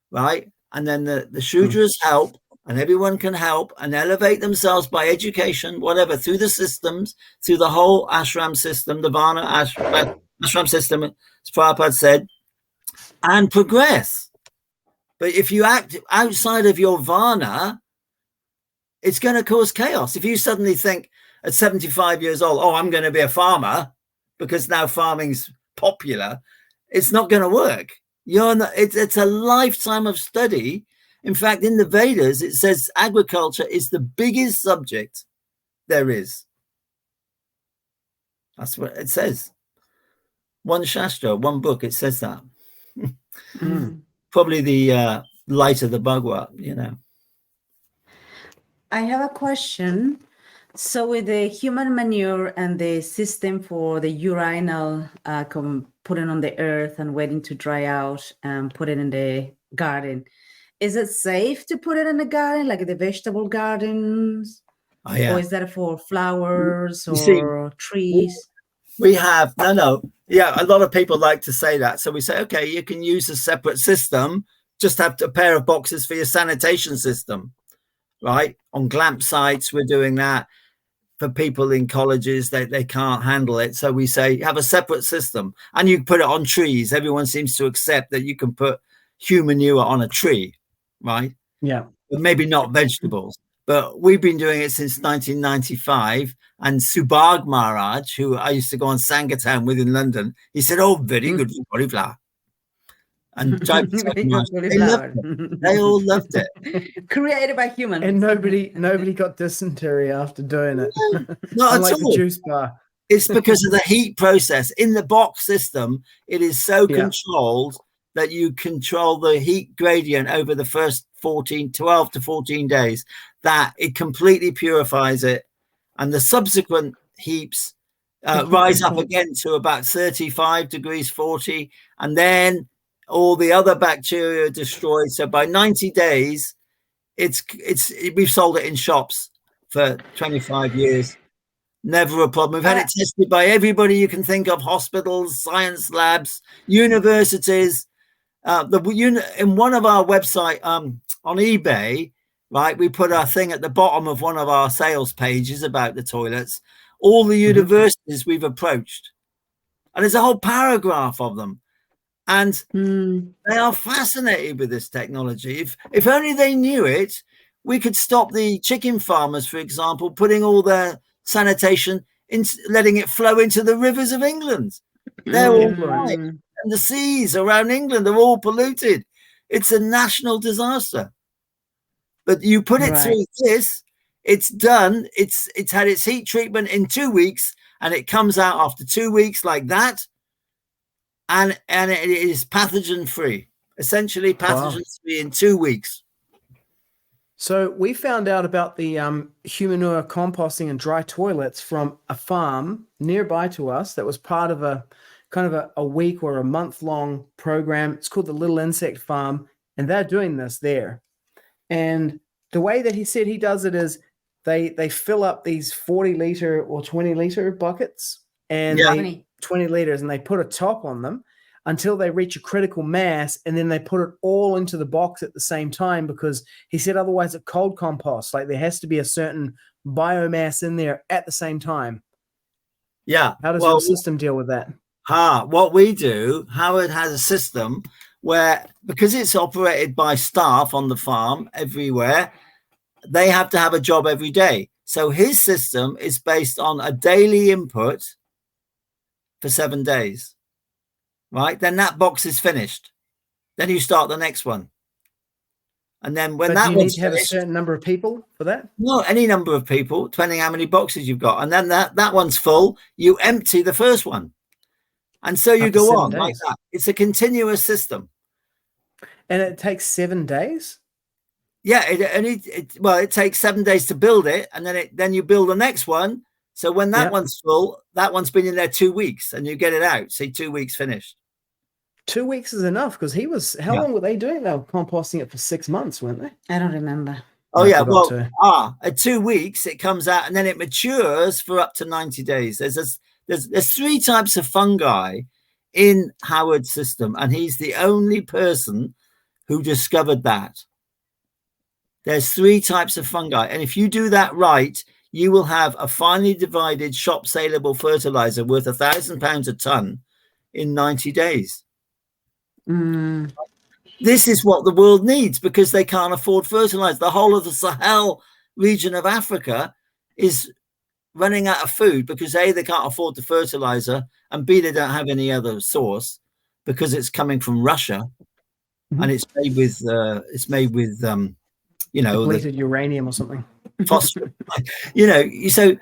right? And then the Shudras help, and everyone can help and elevate themselves by education, whatever, through the systems, through the whole ashram system, the Varna ashram system, as Prabhupada said, and progress. But if you act outside of your Varna, it's going to cause chaos. If you suddenly think at 75 years old, oh, I'm going to be a farmer because now farming's popular, it's not going to work. It's a lifetime of study. In fact, in the Vedas, it says agriculture is the biggest subject there is. That's what it says. One Shastra, one book, it says that. Probably the light of the Bhagavad, you know. I have a question. So with the human manure and the system for the urinal putting on the earth and waiting to dry out and put it in the garden, is it safe to put it in the garden, like the vegetable gardens? Oh, yeah. Or is that for flowers or trees? We have, no. Yeah, a lot of people like to say that. So we say, okay, you can use a separate system just have a pair of boxes for your sanitation system, right? On glamp sites, we're doing that. For people in colleges, they can't handle it. So we say, have a separate system, and you put it on trees. Everyone seems to accept that you can put human manure on a tree, right? Yeah. But maybe not vegetables. But we've been doing it since 1995. And Subhag Maharaj, who I used to go on Sangatam with in London, he said, oh, very good for cauliflower. And they loved it. They all loved it. Created by humans. And nobody got dysentery after doing it. Not Unlike at all. The juice bar. It's because of the heat process. In the box system, it is so controlled that you control the heat gradient over the first 12 to 14 days, that it completely purifies it. And the subsequent heaps rise up again to about 35 degrees, 40. And then all the other bacteria are destroyed. So by 90 days, we've sold it in shops for 25 years. Never a problem. We've had it tested by everybody you can think of: hospitals, science labs, universities. In one of our website on eBay, right, we put our thing at the bottom of one of our sales pages about the toilets. All the universities we've approached, and there's a whole paragraph of them. And they are fascinated with this technology. If only they knew it, we could stop the chicken farmers, for example, putting all their sanitation in, letting it flow into the rivers of England. They're all and the seas around England are all polluted. It's a national disaster. But you put it through this, it's done. It's had its heat treatment in 2 weeks, and it comes out after 2 weeks like that. And it is pathogen free, essentially pathogen free in 2 weeks. So we found out about the humanure composting and dry toilets from a farm nearby to us that was part of a kind of a week or a month-long program. It's called the Little Insect Farm, and they're doing this there. And the way that he said he does it is they fill up these 40-liter or 20-liter buckets, and 20 liters, and they put a top on them until they reach a critical mass, and then they put it all into the box at the same time, because he said otherwise it cold composts. Like, there has to be a certain biomass in there at the same time. Yeah. How does your system deal with that? What we do, Howard has a system where, because it's operated by staff on the farm everywhere, they have to have a job every day. So his system is based on a daily input for 7 days, right? Then that box is finished. Then you start the next one. And then when that you need to have a certain number of people for that? No, any number of people, depending how many boxes you've got. And then that one's full, you empty the first one. And so you go on like that. It's a continuous system. And it takes 7 days? Yeah, it takes 7 days to build it, and then you build the next one. So when that one's full, that one's been in there 2 weeks, and you get it out. See, 2 weeks finished. 2 weeks is enough, because he was. How long were they doing? They were composting it for 6 months, weren't they? I don't remember. Oh yeah, at 2 weeks it comes out, and then it matures for up to 90 days. There's 3 types of fungi in Howard's system, and he's the only person who discovered that. There's 3 types of fungi, and if you do that right, you will have a finely divided shop saleable fertilizer worth £1,000 a ton in 90 days. This is what the world needs, because they can't afford fertilizer. The whole of the Sahel region of Africa is running out of food because A, they can't afford the fertilizer, and B, they don't have any other source because it's coming from Russia, and it's made with depleted uranium or something. Phosphorus. So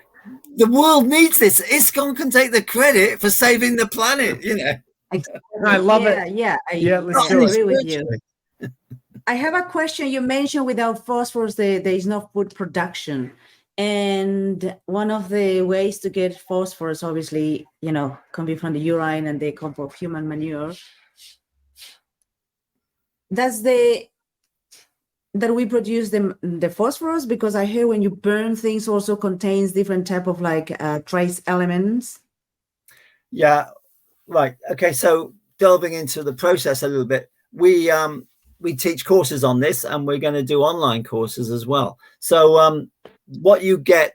the world needs this. ISKCON can take the credit for saving the planet. I love it. Yeah, I agree with you. I have a question. You mentioned without phosphorus, there is no food production. And one of the ways to get phosphorus, obviously, can be from the urine and the compost of human manure. That we produce the phosphorus? Because I hear when you burn things also contains different type of trace elements. Yeah, right. Okay, so delving into the process a little bit, we we teach courses on this, and we're going to do online courses as well. So what you get,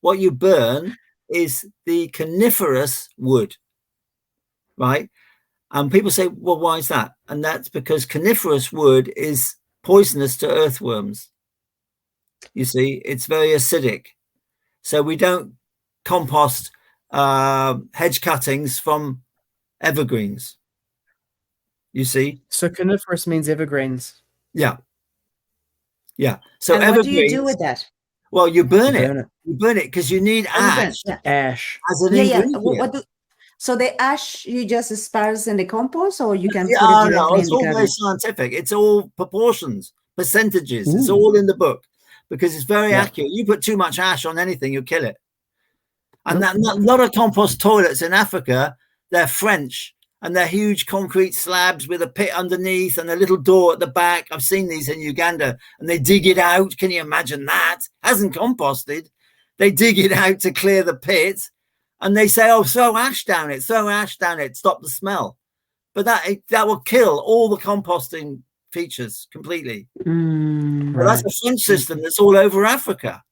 what you burn is the coniferous wood, right? And people say, well, why is that? And that's because coniferous wood is poisonous to earthworms. You see, it's very acidic. So we don't compost hedge cuttings from evergreens. You see? So coniferous means evergreens. Yeah. Yeah. So and what do you do with that? Well, you burn You it. burn it. You burn it because you need ash Ash. as an Yeah. ingredient. So the ash you just sparse in the compost, or you can Yeah, put it no, directly it's in the all very garden? scientific. It's all proportions, percentages. It's Ooh. all in the book because it's very Yeah. accurate. You put too much ash on anything, you'll kill it. And Nope. that a lot of compost toilets in Africa, they're French, and they're huge concrete slabs with a pit underneath and a little door at the back. I've seen these in Uganda, and they dig it out. Can you imagine that? Hasn't composted. They dig it out to clear the pit, and they say, oh, throw ash down it, stop the smell. But that will kill all the composting features completely. But that's a French system that's all over Africa,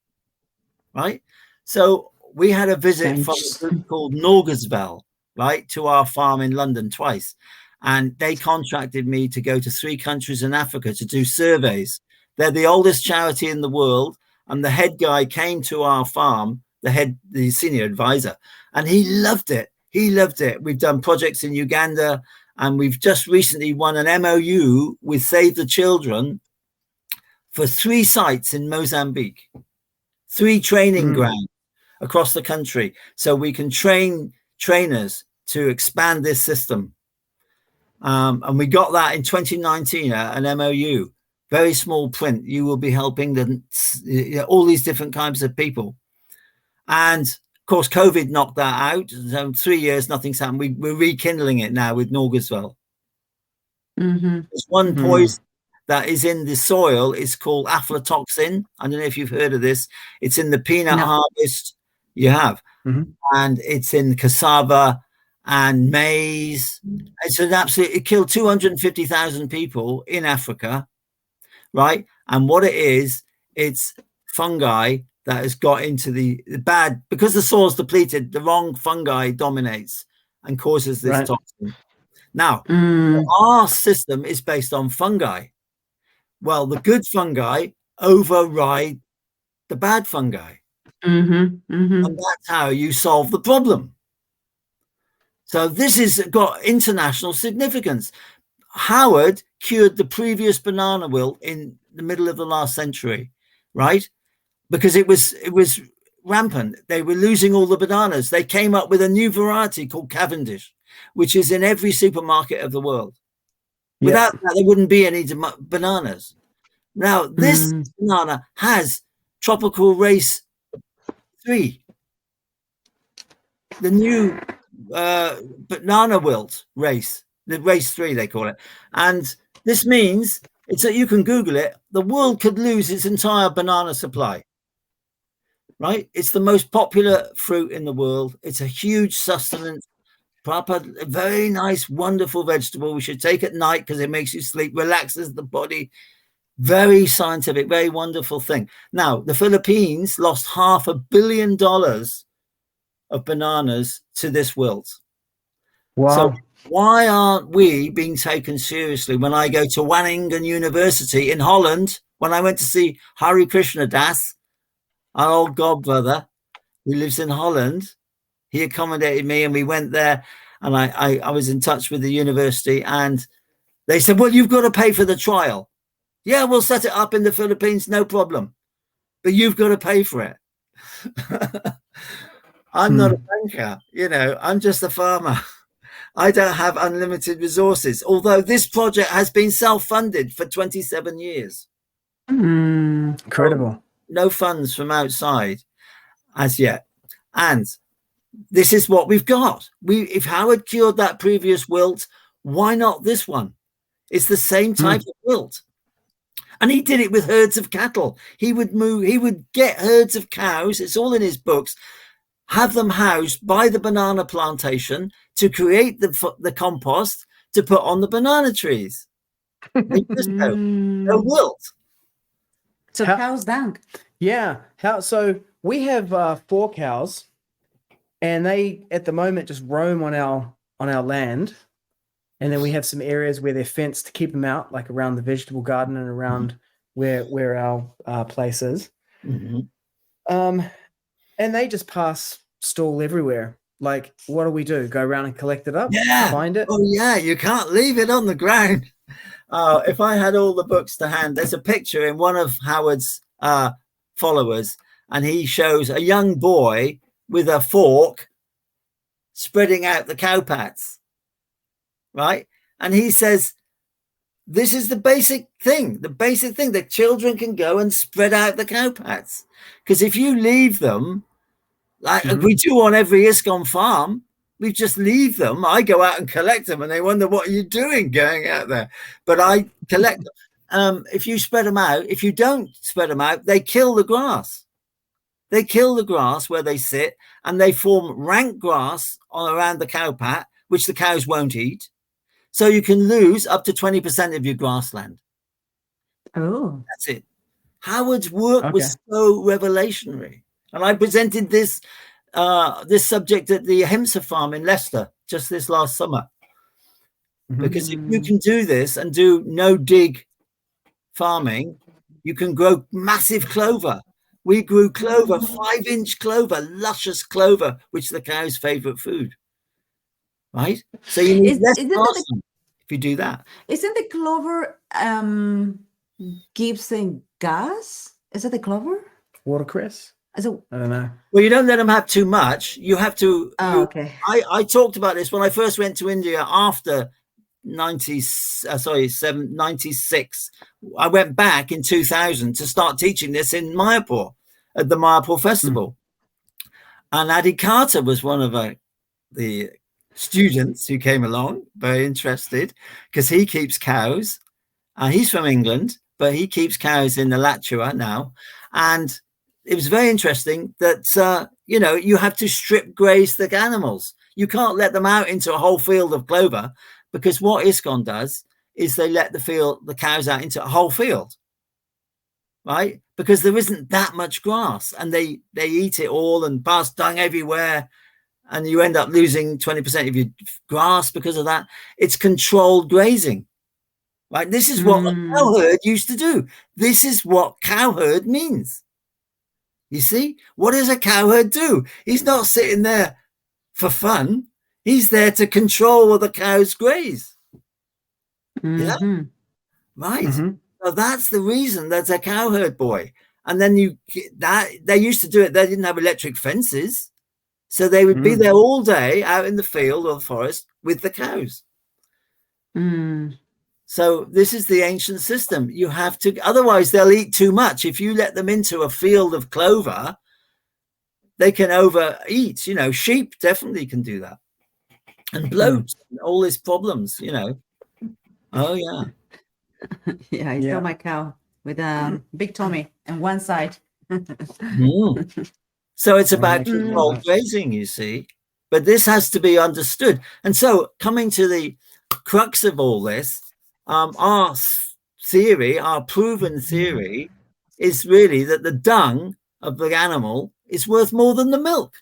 right? So we had a visit from a group called Norgesvel, right, to our farm in London twice. And they contracted me to go to 3 countries in Africa to do surveys. They're the oldest charity in the world. And the head guy came to our farm, the senior advisor, and he loved it. He loved it. We've done projects in Uganda, and we've just recently won an MOU with Save the Children for 3 sites in Mozambique, 3 training grounds across the country. So we can train trainers to expand this system. And we got that in 2019, an MOU, very small print. You will be helping all these different kinds of people. And of course, COVID knocked that out. So 3 years, nothing's happened. We're rekindling it now with Norgesvel. There's one poison that is in the soil. It's called aflatoxin. I don't know if you've heard of this. It's in the peanut harvest. You have. And it's in cassava and maize. It's an it killed 250,000 people in Africa, right? And what it is, it's fungi that has got into the bad, because the soil's depleted, the wrong fungi dominates and causes this toxin. Now, our system is based on fungi. Well, the good fungi override the bad fungi. And that's how you solve the problem. So this has got international significance. Howard cured the previous banana wilt in the middle of the last century, right? Because it was rampant. They were losing all the bananas. They came up with a new variety called Cavendish, which is in every supermarket of the world. Without that, there wouldn't be any bananas. Now, this banana has tropical race 3, the new banana wilt race, the race 3 they call it. And this means it's that you can Google it. The world could lose its entire banana supply, right? It's the most popular fruit in the world. It's a huge sustenance, proper, very nice, wonderful vegetable. We should take at night because it makes you sleep, relaxes the body. Very scientific, very wonderful thing. Now, the Philippines lost $500 million of bananas to this wilt. Wow. So why aren't we being taken seriously? When I go to Wageningen University in Holland, when I went to see Hari Krishna Das, our old godbrother who lives in Holland, he accommodated me and we went there, and I was in touch with the university, and they said, well, you've got to pay for the trial. Yeah, we'll set it up in the Philippines, no problem. But you've got to pay for it. I'm not a banker, I'm just a farmer. I don't have unlimited resources, although this project has been self-funded for 27 years. Incredible. So no funds from outside as yet. And this is what we've got. If Howard cured that previous wilt, why not this one? It's the same type of wilt. And he did it with herds of cattle. He would get herds of cows, it's all in his books, have them housed by the banana plantation to create the compost to put on the banana trees. They just go. They'll Mm. wilt. So How- cow's dung. Yeah. So we have 4 cows, and they at the moment just roam on our land. And then we have some areas where they're fenced to keep them out, like around the vegetable garden and around where our place is. Mhm. And they just pass stall everywhere. Like, what do? Go around and collect it up? Yeah. Find it? Oh, yeah. You can't leave it on the ground. If I had all the books to hand, there's a picture in one of Howard's followers, and he shows a young boy with a fork spreading out the cowpats, right? And he says, this is the basic thing that children can go and spread out the cowpats. Because if you leave them, like we do on every ISKCON farm, we just leave them. I go out and collect them, and they wonder, what are you doing going out there? But I collect them. If you spread them out, if you don't spread them out, they kill the grass. They kill the grass where they sit, and they form rank grass all around the cowpat, which the cows won't eat. So you can lose up to 20% of your grassland. Oh. That's it. Howard's work was so revelationary. And I presented this subject at the Ahimsa farm in Leicester just this last summer. Because if you can do this and do no dig farming, you can grow massive clover. We grew clover, 5-inch clover, luscious clover, which is the cow's favorite food. Right? So you need less grassland if you do that. Isn't the clover gives them gas? Is it the clover? Watercress? I don't know. Well, you don't let them have too much. You have to. Okay. I talked about this when I first went to India after 96. I went back in 2000 to start teaching this in Mayapur at the Mayapur festival. And Adi Carter was one of the students who came along, very interested, because he keeps cows. He's from England, but he keeps cows in the Lachua now. And it was very interesting that, you have to strip graze the animals. You can't let them out into a whole field of clover, because what ISKCON does is they let the cows out into a whole field, right? Because there isn't that much grass, and they eat it all and pass dung everywhere. And you end up losing 20% of your grass because of that. It's controlled grazing, right? This is what a cow herd used to do. This is what cow herd means. You see, what does a cow herd do? He's not sitting there for fun. He's there to control where the cows graze. Yeah, right. So that's the reason that's a cow herd boy. And then they used to do it. They didn't have electric fences, so they would be there all day out in the field or the forest with the cows. So this is the ancient system. You have to, otherwise they'll eat too much. If you let them into a field of clover, they can overeat. Sheep definitely can do that. And bloat, all these problems, Oh, yeah. Yeah, I saw my cow with a big tummy on one side. So it's about controlled grazing, you see. But this has to be understood. And so coming to the crux of all this, our theory, our proven theory, is really that the dung of the animal is worth more than the milk.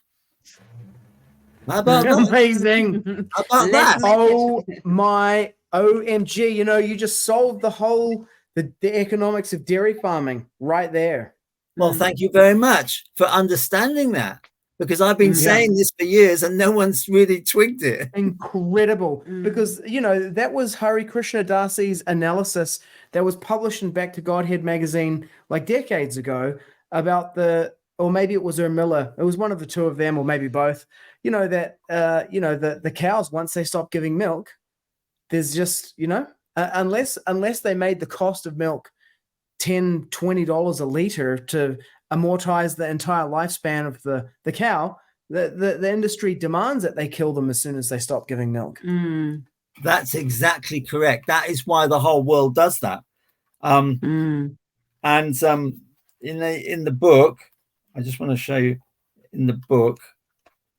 How about that? Amazing. How about that? Oh my OMG. You just solved the economics of dairy farming right there. Well, thank you very much for understanding that, because I've been saying this for years and no one's really twigged it. Incredible. Because, that was Hari Krishna Dasi's analysis that was published in Back to Godhead magazine like decades ago about or maybe it was Urmila. It was one of the two of them, or maybe both. The cows, once they stop giving milk, there's just, unless they made the cost of milk $10, $20 a liter to amortize the entire lifespan of the cow, the industry demands that they kill them as soon as they stop giving milk. That's exactly correct. That is why the whole world does that. And in the book, I just want to show you in the book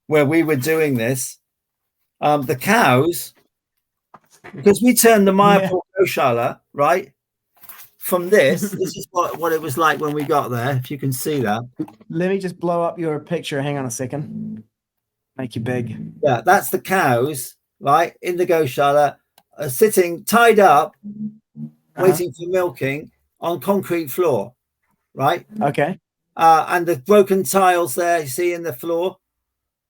where we were doing this, the cows, because we turned the Mayapur Goshala, right? From this is what it was like when we got there. If you can see that. Let me just blow up your picture. Hang on a second. Make you big. Yeah, that's the cows, right, in the Goshala, sitting tied up, waiting for milking on concrete floor, right? Okay. And the broken tiles there you see in the floor.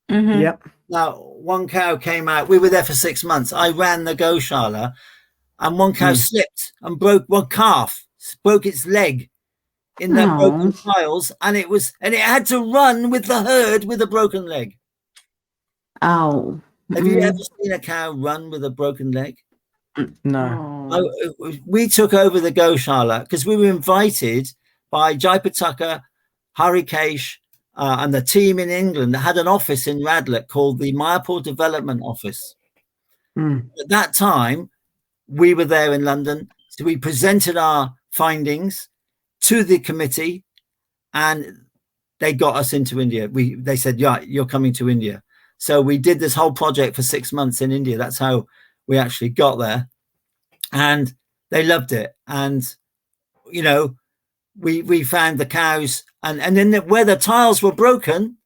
Yep. Now, one cow came out. We were there for 6 months. I ran the Goshala, and one cow slipped and broke one calf, broke its leg in the broken tiles, and it had to run with the herd with a broken leg. Oh. Have you ever seen a cow run with a broken leg? No. We took over the Goshala because we were invited by Jayapataka, Harikesh, and the team in England that had an office in Radha called the Mayapur Development Office. At that time, we were there in London. So we presented our findings to the committee, and they got us into India. They said, yeah, you're coming to India. So we did this whole project for 6 months in India. That's how we actually got there. And they loved it. And, you know, we found the cows. And then where the tiles were broken,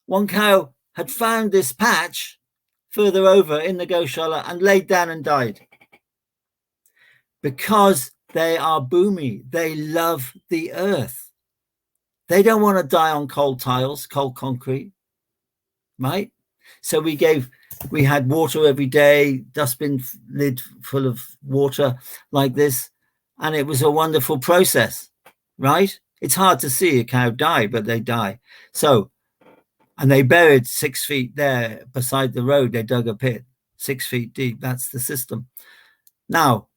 one cow had found this patch further over in the Goshala and laid down and died. Because they are boomy. They love the earth. They don't want to die on cold tiles, cold concrete. Right? So we had water every day, dustbin lid full of water like this. And it was a wonderful process, right? It's hard to see a cow die, but they die. So, and they buried 6 feet there beside the road. They dug a pit 6 feet deep. That's the system. Now,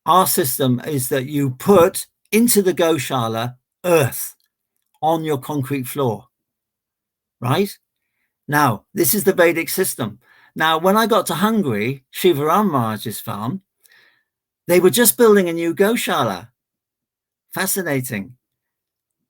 our system is that you put into the Goshala earth on your concrete floor, right? Now, this is the Vedic system. Now, when I got to Hungary, Shivaram Maharaj's farm, they were just building a new Goshala. Fascinating.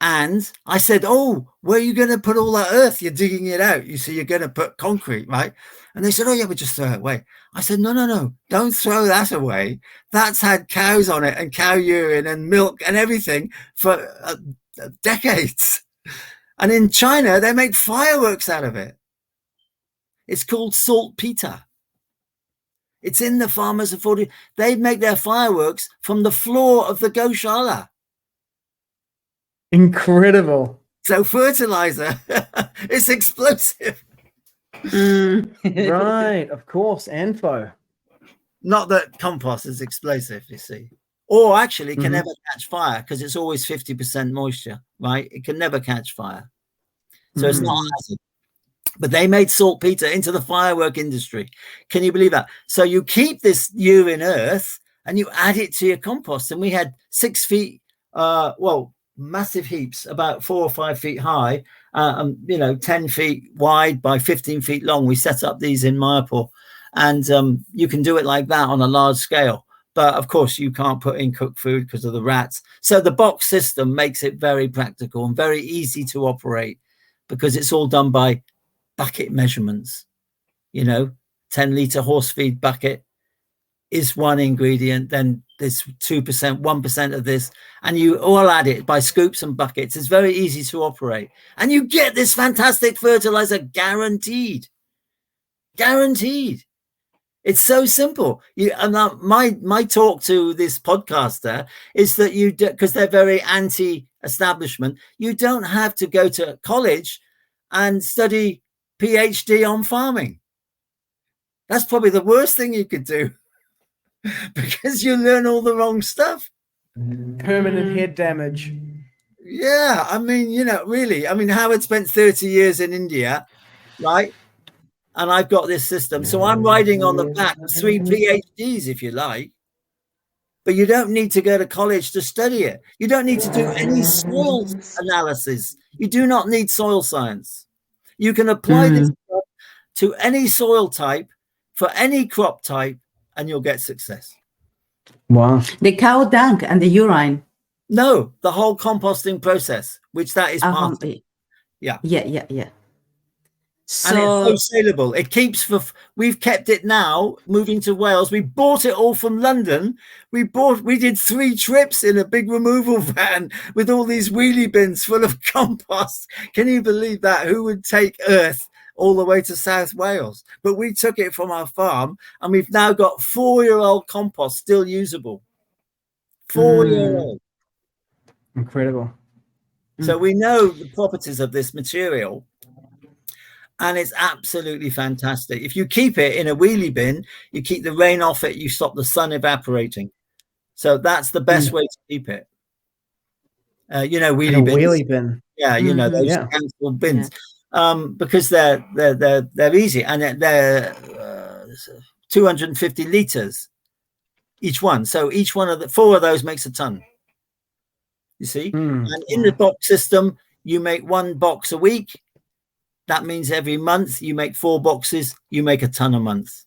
And I said, oh, where are you going to put all that earth? You're digging it out. You see, you're going to put concrete, right? And they said, oh, yeah, but just throw it away. I said, no, don't throw that away. That's had cows on it and cow urine and milk and everything for decades. And in China, they make fireworks out of it. It's called saltpeter. It's in the farmers' affordable. They make their fireworks from the floor of the Goshala. Incredible. So fertilizer is explosive. Right, of course. Info. Not that compost is explosive, you see. Or actually can never catch fire because it's always 50% moisture, right? It can never catch fire. So it's not acid. But they made saltpeter into the firework industry. Can you believe that? So you keep this urine earth and you add it to your compost. And we had 6 feet, massive heaps, about 4 or 5 feet high, 10 feet wide by 15 feet long. We set up these in Mayapur, and you can do it like that on a large scale. But of course, you can't put in cooked food because of the rats. So the box system makes it very practical and very easy to operate because it's all done by bucket measurements. 10-liter horse feed bucket is one ingredient, then there's 2%, 1% of this, and you all add it by scoops and buckets. It's very easy to operate, and you get this fantastic fertilizer guaranteed. It's so simple. My talk to this podcaster is that because they're very anti-establishment, you don't have to go to college and study PhD on farming. That's probably the worst thing you could do because you learn all the wrong stuff. Permanent head damage. Yeah, I mean, really. I mean, Howard spent 30 years in India, right? And I've got this system. So I'm riding on the back of 3 PhDs, if you like. But you don't need to go to college to study it. You don't need to do any soil analysis. You do not need soil science. You can apply this stuff to any soil type for any crop type, and you'll get success. Wow. The cow dung and the urine. No, the whole composting process, which that is part of. Yeah. And it's so So saleable. It keeps for, we've kept it now, moving to Wales. We bought it all from London. We did 3 trips in a big removal van with all these wheelie bins full of compost. Can you believe that? Who would take earth all the way to South Wales? But we took it from our farm, and we've now got 4-year-old compost still usable. 4-year-old. Incredible. So we know the properties of this material. And it's absolutely fantastic. If you keep it in a wheelie bin, you keep the rain off it, you stop the sun evaporating. So that's the best way to keep it. You know, wheelie bins. Wheelie bin. Yeah, you know, those council bins. Because they're easy, and they're 250 liters each one. So each one of the 4 of those makes a ton. You see? And in the box system, you make 1 box a week. That means every month you make 4 boxes, you make a ton a month.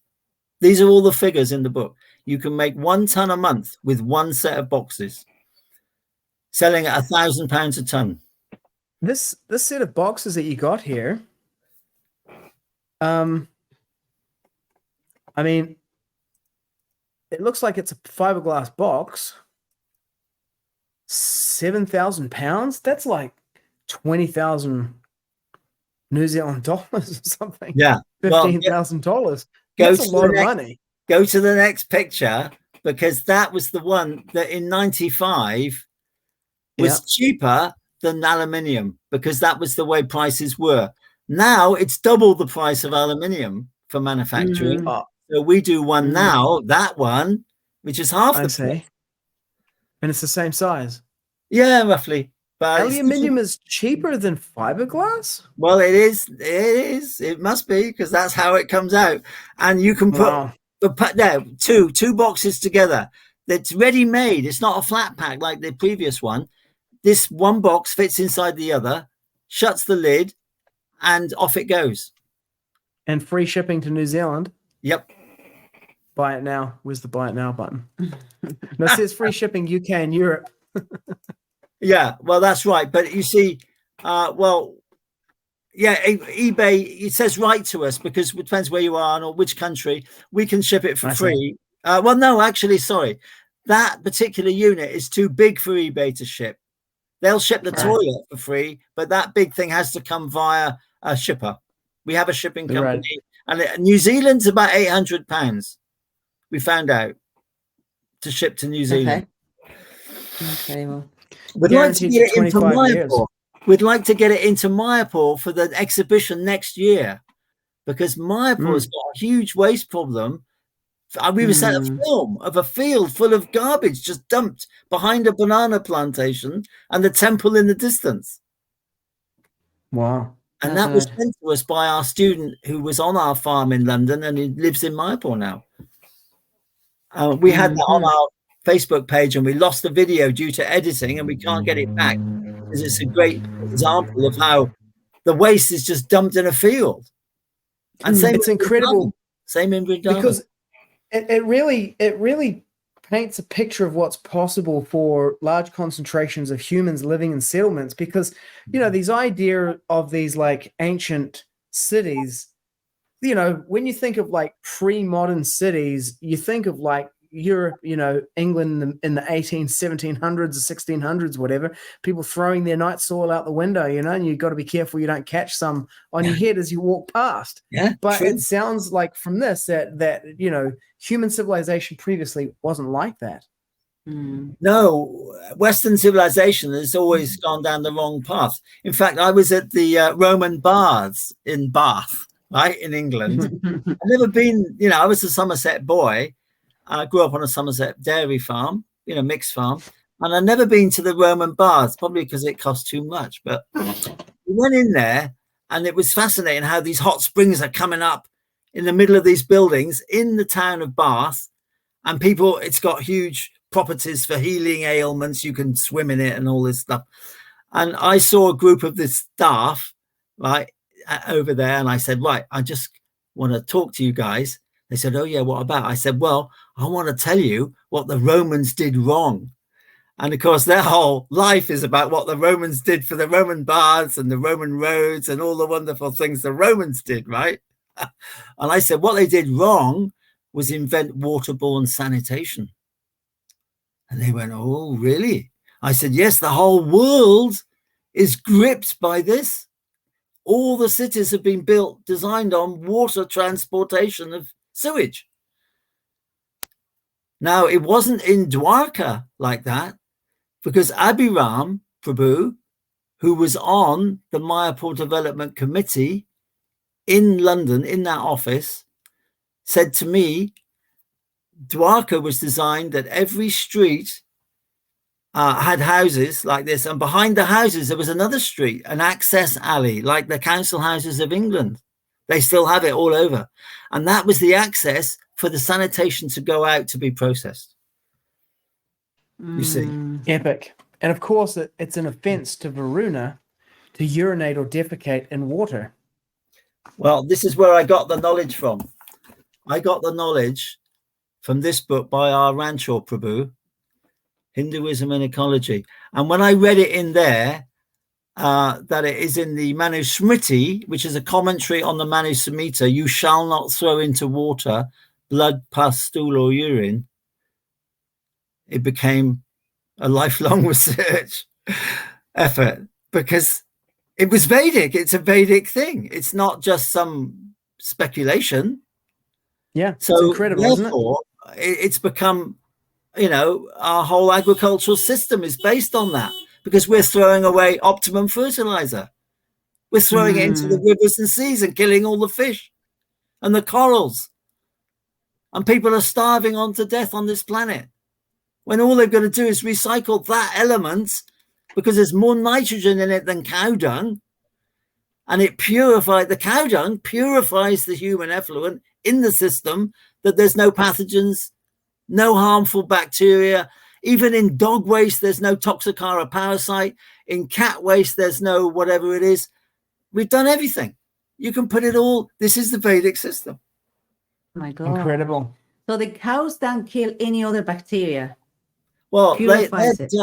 These are all the figures in the book. You can make 1 ton a month with 1 set of boxes, selling at £1,000 a ton. This set of boxes that you got here, I mean, it looks like it's a fiberglass box. £7,000. That's like 20,000 New Zealand dollars or something. Yeah. $15,000. That's a lot of money. Go to the next picture, because that was the one that in 95 was cheaper than aluminium, because that was the way prices were. Now it's double the price of aluminium for manufacturing. So we do one now, that one, which is half the price. And it's the same size. Yeah, roughly. But aluminium is cheaper than fiberglass? Well, it is. It must be, because that's how it comes out. And you can put there two boxes together. That's ready made. It's not a flat pack like the previous one. This one box fits inside the other, shuts the lid, and off it goes. And free shipping to New Zealand. Yep. Buy it now. Where's the buy it now button? No, it says free shipping UK and Europe. Yeah, well, that's right. But you see, eBay, it says write to us, because it depends where you are or which country. We can ship it for free. Well, no, actually, sorry. That particular unit is too big for eBay to ship. They'll ship the toilet for free, but that big thing has to come via a shipper. We have a shipping company. And New Zealand's about £800, we found out, to ship to New Zealand. Okay, well. We'd like to get it into Mayapur. We'd like to get it into Mayapur for the exhibition next year, because Mayapur has got a huge waste problem. We were sent a film of a field full of garbage just dumped behind a banana plantation and the temple in the distance. Wow. And that was sent to us by our student who was on our farm in London, and he lives in Mayapur now. We had that on our Facebook page, and we lost the video due to editing, and we can't get it back, because it's a great example of how the waste is just dumped in a field. And it's incredible. Same in Radha. Because it really paints a picture of what's possible for large concentrations of humans living in settlements, because, you know, these idea of these like ancient cities, you know, when you think of like pre-modern cities, you think of like Europe, you know, England in the 1700s, 1600s, whatever, people throwing their night soil out the window, you know, and you've got to be careful you don't catch some on your head as you walk past. Yeah, but true. It sounds like from this that you know, human civilization previously wasn't like that. No, Western civilization has always gone down the wrong path. In fact, I was at the Roman baths in Bath, right, in England. I've never been, you know, I was a Somerset boy. I grew up on a Somerset dairy farm, you know, mixed farm, and I've never been to the Roman baths, probably because it cost too much. But we went in there, and it was fascinating how these hot springs are coming up in the middle of these buildings in the town of Bath, and people, it's got huge properties for healing ailments. You can swim in it and all this stuff. And I saw a group of the staff, right, over there, and I said, right, I just want to talk to you guys. They said, oh, yeah, what about? I said, well, I want to tell you what the Romans did wrong. And of course, their whole life is about what the Romans did for the Roman baths and the Roman roads and all the wonderful things the Romans did, right? And I said, what they did wrong was invent waterborne sanitation. And they went, oh, really? I said, yes, the whole world is gripped by this. All the cities have been built, designed on water transportation of sewage. Now, it wasn't in Dwarka like that, because Abhiram Prabhu, who was on the Mayapur Development Committee in London, in that office, said to me, Dwarka was designed that every street had houses like this, and behind the houses there was another street, an access alley, like the council houses of England. They still have it all over, and that was the access for the sanitation to go out to be processed. You see, Epic. And of course, it's an offense to Varuna to urinate or defecate in water. well, this is where I got the knowledge from. I got the knowledge from this book by our Ranchor Prabhu, Hinduism and Ecology. And when I read it in there, that it is in the Manusmriti, which is a commentary on the Manu Samhita, you shall not throw into water blood, pus, stool, or urine. It became a lifelong research effort because it was Vedic. It's a Vedic thing. It's not just some speculation. Yeah, So it's incredible, isn't it? therefore, it's become, you know, our whole agricultural system is based on that, because we're throwing away optimum fertilizer. We're throwing it into the rivers and seas and killing all the fish and the corals. And people are starving on to death on this planet, when all they've got to do is recycle that element, because there's more nitrogen in it than cow dung. And it purifies, the cow dung purifies the human effluent in the system, that there's no pathogens, no harmful bacteria. Even in dog waste, there's no toxocara parasite. In cat waste, there's no whatever it is. We've done everything. You can put it all. This is the Vedic system. My God. Incredible. So the cows don't kill any other bacteria. Well, Purifies it.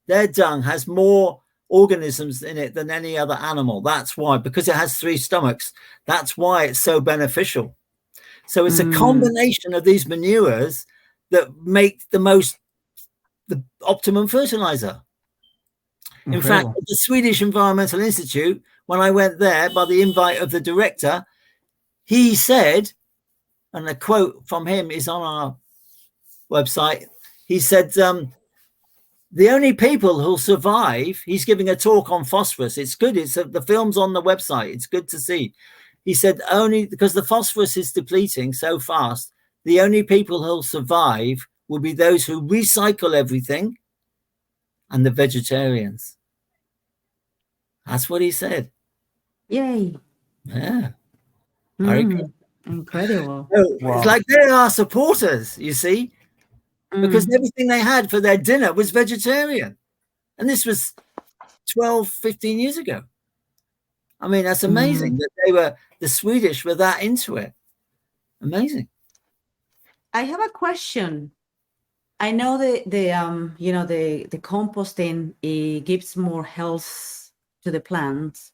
their dung has more organisms in it than any other animal. That's why, because it has 3 stomachs. That's why it's so beneficial. So it's a combination of these manures that make the optimum fertilizer. In fact, at the Swedish Environmental Institute, when I went there by the invite of the director, he said, and a quote from him is on our website, he said, the only people who'll survive, he's giving a talk on phosphorus. It's good. It's the film's on the website. It's good to see. He said, only because the phosphorus is depleting so fast, the only people who'll survive will be those who recycle everything and the vegetarians. That's what he said. Yay. Yeah. Very good. Incredible. So Wow. It's like they're our supporters, you see, because everything they had for their dinner was vegetarian. And this was 12, 15 years ago. I mean, that's amazing that the Swedish were that into it. Amazing. I have a question. I know the composting, it gives more health to the plants,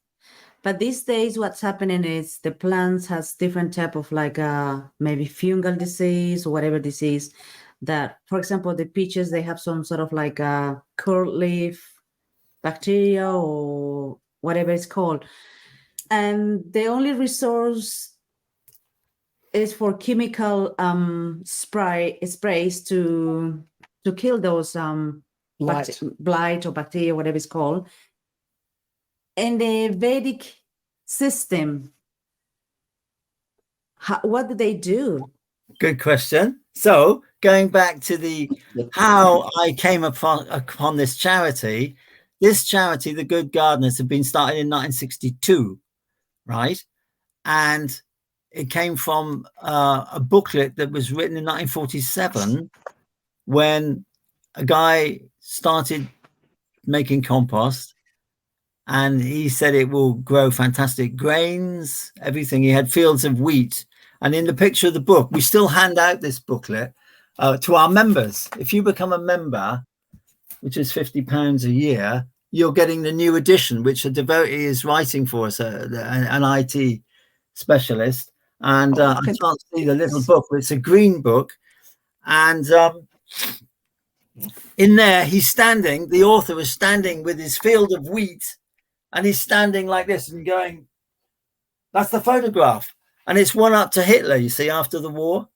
but these days what's happening is the plants has different type of maybe fungal disease or whatever disease that, for example, the peaches, they have some sort of curl leaf bacteria or whatever it's called, and the only resource is for chemical sprays to kill those blight or bacteria, whatever it's called. In the Vedic system, what do they do? Good question. So going back to how I came upon this charity, the Good Gardeners, had been started in 1962, right? And it came from a booklet that was written in 1947 when a guy started making compost, and he said it will grow fantastic grains, everything. He had fields of wheat. And in the picture of the book, we still hand out this booklet to our members. If you become a member, which is £50 a year, you're getting the new edition, which a devotee is writing for us, an IT specialist. And I can't see the little book, but it's a green book. And in there, he's standing, the author is standing with his field of wheat, and he's standing like this and going, that's the photograph. And it's one up to Hitler, you see, after the war.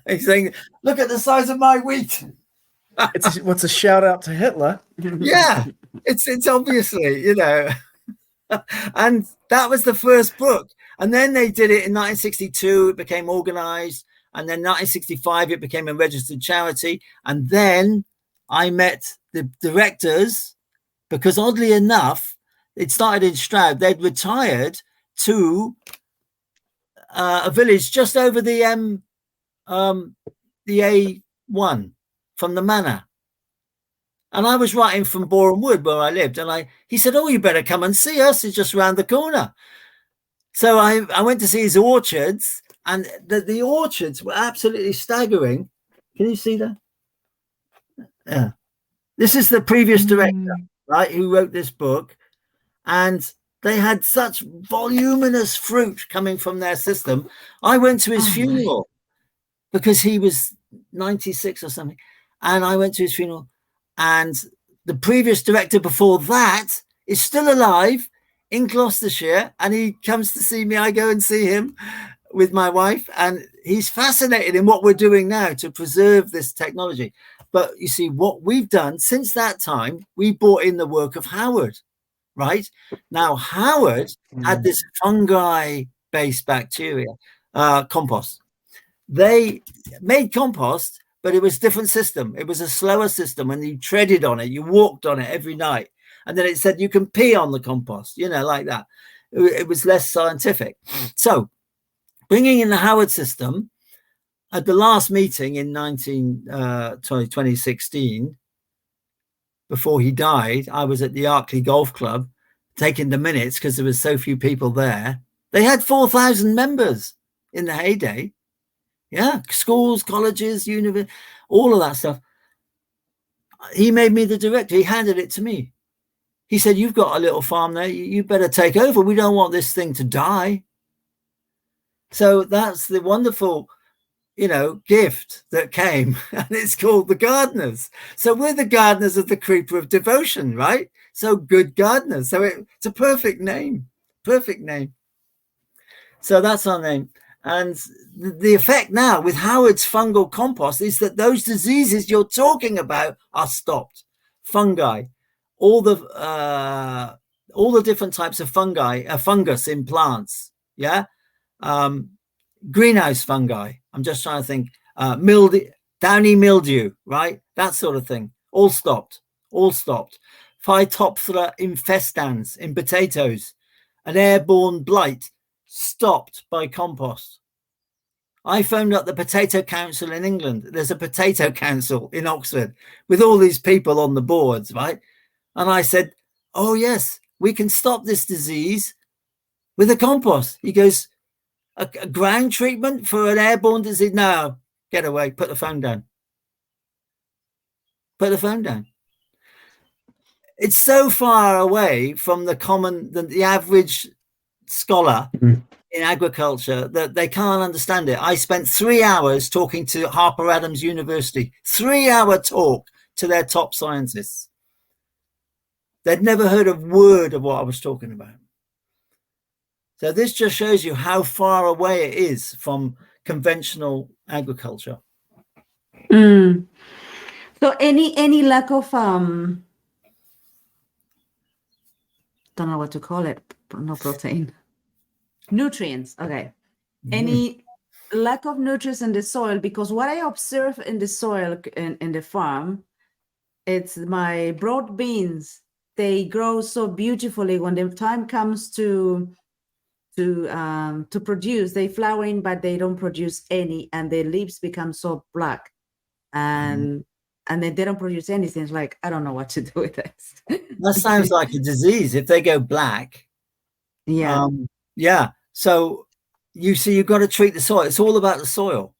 He's saying, look at the size of my wheat. What's a shout out to Hitler? Yeah, it's obviously, you know. And that was the first book. And then they did it in 1962. It became organized. And then 1965, it became a registered charity. And then I met the directors because, oddly enough, it started in Stroud. They'd retired to a village just over the A1 from the manor. And I was writing from Boreham Wood, where I lived. And he said, oh, you better come and see us. It's just around the corner. So I went to see his orchards, and the orchards were absolutely staggering. Can you see that? Yeah. This is the previous director, right, who wrote this book. And they had such voluminous fruit coming from their system. I went to his funeral because he was 96 or something. And I went to his funeral. And the previous director before that is still alive in Gloucestershire. And he comes to see me. I go and see him with my wife. And he's fascinated in what we're doing now to preserve this technology. But you see, what we've done since that time, we brought in the work of Howard. Right now, Howard had this fungi-based bacteria compost. They made compost, but it was a different system. It was a slower system, and you treaded on it, you walked on it every night, and then it said you can pee on the compost, you know, like that. It was less scientific. So, bringing in the Howard system at the last meeting in 2016. Before he died, I was at the Arkley Golf Club taking the minutes because there was so few people there. They had 4,000 members in the heyday. Yeah, schools, colleges, universities, all of that stuff. He made me the director. He handed it to me. He said, you've got a little farm there. You better take over. We don't want this thing to die. So that's the wonderful, you know, gift that came, and it's called the Gardeners. So we're the Gardeners of the Creeper of Devotion, right? So good gardeners. So it's a perfect name, perfect name. So that's our name. And the effect now with Howard's fungal compost is that those diseases you're talking about are stopped. Fungi, all the different types of fungus in plants. Yeah. Greenhouse fungi. I'm just trying to think. Mildew, downy mildew, right? That sort of thing. All stopped. All stopped. Phytophthora infestans in potatoes. An airborne blight stopped by compost. I phoned up the Potato Council in England. There's a Potato Council in Oxford with all these people on the boards, right? And I said, oh, yes, we can stop this disease with a compost. He goes, a ground treatment for an airborne disease? No, get away. Put the phone down. Put the phone down. It's so far away from the average scholar in agriculture that they can't understand it. I spent 3 hours talking to Harper Adams University, 3-hour talk to their top scientists. They'd never heard a word of what I was talking about. So this just shows you how far away it is from conventional agriculture. So any lack of don't know what to call it, no protein, nutrients. Okay. Any lack of nutrients in the soil, because what I observe in the soil in the farm, it's my broad beans. They grow so beautifully. When the time comes to produce, they flowering, but they don't produce any, and the leaves become so black, and then they don't produce anything. It's like, I don't know what to do with this. That sounds like a disease if they go black. Yeah. Yeah. So you see, you've got to treat the soil. It's all about the soil.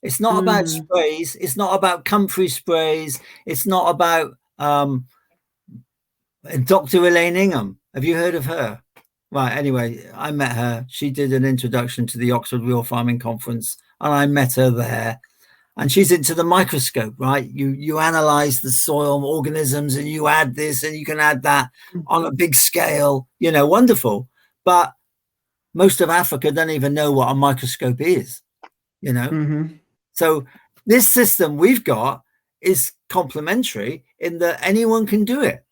It's not about sprays. It's not about comfrey sprays. It's not about Dr. Elaine Ingham. Have you heard of her? Right. Anyway, I met her. She did an introduction to the Oxford Real Farming Conference, and I met her there. And she's into the microscope, right? You analyze the soil organisms, and you add this, and you can add that on a big scale. You know, wonderful. But most of Africa don't even know what a microscope is. You know, so this system we've got is complementary in that anyone can do it.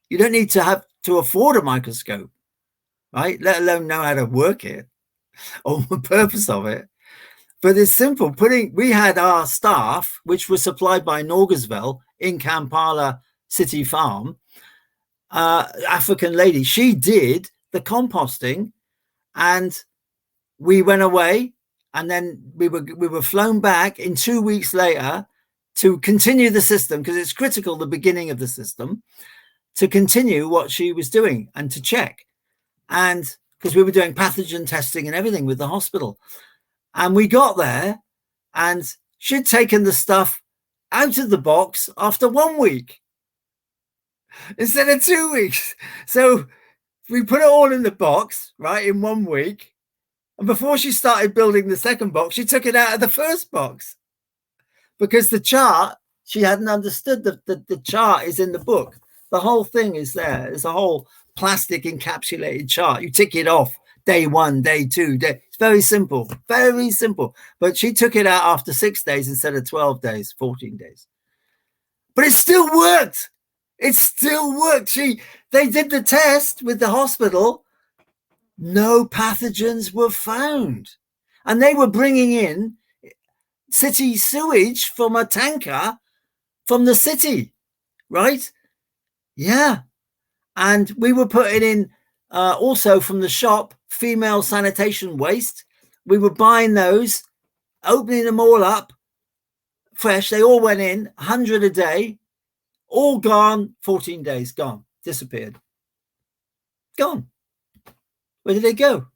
You don't need to have to afford a microscope, right? Let alone know how to work it or the purpose of it. But it's simple. We had our staff, which was supplied by Norgesville in Kampala City Farm, African lady. She did the composting, and we went away, and then we were flown back in 2 weeks later to continue the system, because it's critical, the beginning of the system, to continue what she was doing and to check. And because we were doing pathogen testing and everything with the hospital. And we got there, and she'd taken the stuff out of the box after 1 week instead of 2 weeks. So we put it all in the box, right, in 1 week. And before she started building the second box, she took it out of the first box, because the chart, she hadn't understood the chart is in the book. The whole thing is there. There's a whole plastic encapsulated chart. You tick it off. Day 1, day 2, it's very simple, very simple. But she took it out after 6 days instead of 12 days, 14 days. But it still worked. It still worked. They did the test with the hospital. No pathogens were found. And they were bringing in city sewage from a tanker from the city, right? Yeah. And we were putting in also from the shop, female sanitation waste. We were buying those, opening them all up fresh. They all went in, 100 a day, all gone, 14 days, gone, disappeared. Gone. Where did they go?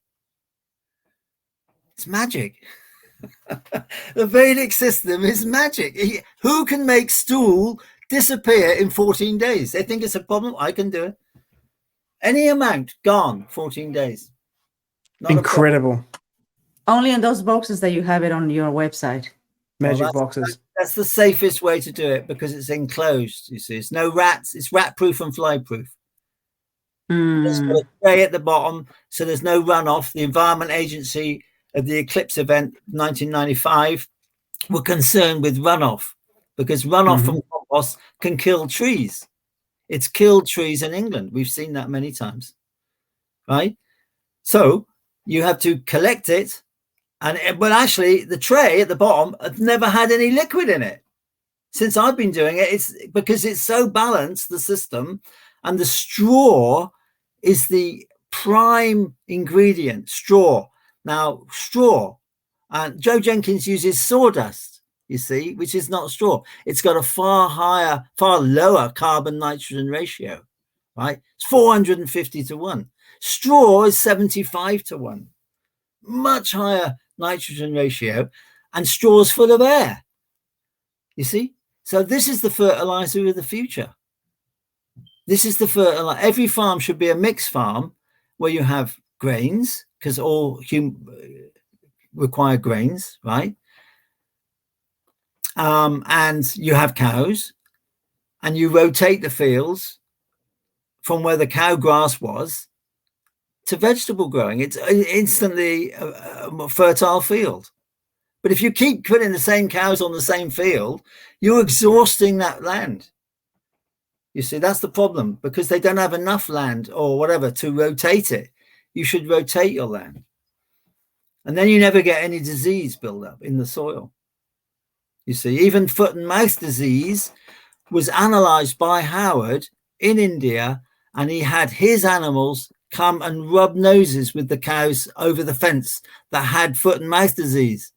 It's magic. The Vedic system is magic. Who can make stool disappear in 14 days? They think it's a problem. I can do it. Any amount, gone, 14 days. Not incredible. Only in those boxes that you have it on your website. Magic boxes. That's the safest way to do it, because it's enclosed. You see, it's no rats. It's rat proof and fly proof. There's got a tray at the bottom, so there's no runoff. The Environment Agency at the Eclipse event 1995 were concerned with runoff, because runoff from compost can kill trees. It's killed trees in England. We've seen that many times, right? So you have to collect it. But actually, the tray at the bottom has never had any liquid in it. Since I've been doing it, it's because it's so balanced, the system, and the straw is the prime ingredient, straw. Now, straw, and Joe Jenkins uses sawdust, you see, which is not straw. It's got a far lower carbon nitrogen ratio, right? It's 450 to 1. Straw is 75 to 1. Much higher nitrogen ratio, and straw is full of air, you see. So this is the fertilizer of the future. This is the fertilizer. Every farm should be a mixed farm where you have grains, because all require grains, right? And you have cows, and you rotate the fields from where the cow grass was to vegetable growing. It's instantly a fertile field. But if you keep putting the same cows on the same field, you're exhausting that land. You see, that's the problem, because they don't have enough land or whatever to rotate it. You should rotate your land. And then you never get any disease build up in the soil. You see, even foot and mouth disease was analyzed by Howard in India, and he had his animals come and rub noses with the cows over the fence that had foot and mouth disease.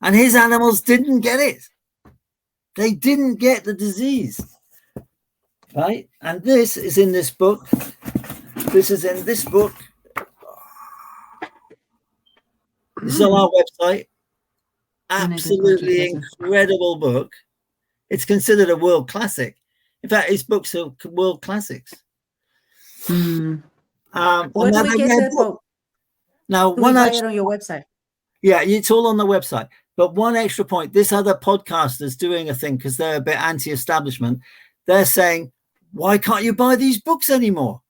And his animals didn't get it. They didn't get the disease. Right? And this is in this book. This is in this book. This is on our website. Absolutely incredible book. It's considered a world classic. In fact, his books are world classics. Mm. Now Where do we they're get rare that books. book? Now, Do we buy it on your website? yeah, it's all on the website. But one extra point, this other podcaster's doing a thing because they're a bit anti-establishment. They're saying, why can't you buy these books anymore?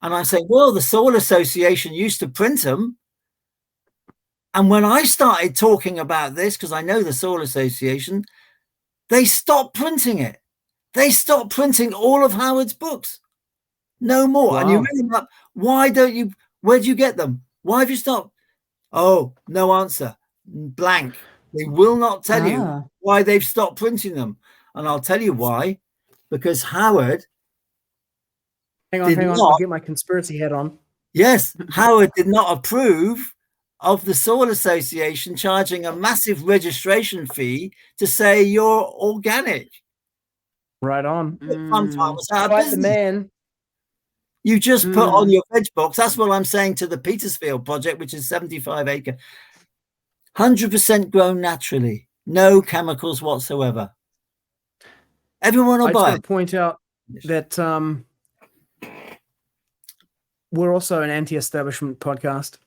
And I say, well, the Soul Association used to print them. And when I started talking about this, because I know the Soul Association, they stopped printing it. They stopped printing all of Howard's books. No more. Wow. And you ring them up. Why don't you? Where'd you get them? Why have you stopped? Oh, no answer. Blank. They will not tell you why they've stopped printing them. And I'll tell you why. Because Howard. Hang on. I'll get my conspiracy hat on. Yes, Howard did not approve of the Soil Association charging a massive registration fee to say you're organic. Right on. Sometimes Quite the man. You just put on your veg box. That's what I'm saying to the Petersfield project, which is 75 acre. 100% grown naturally. No chemicals whatsoever. Everyone will buy. I just want to point out that we're also an anti-establishment podcast.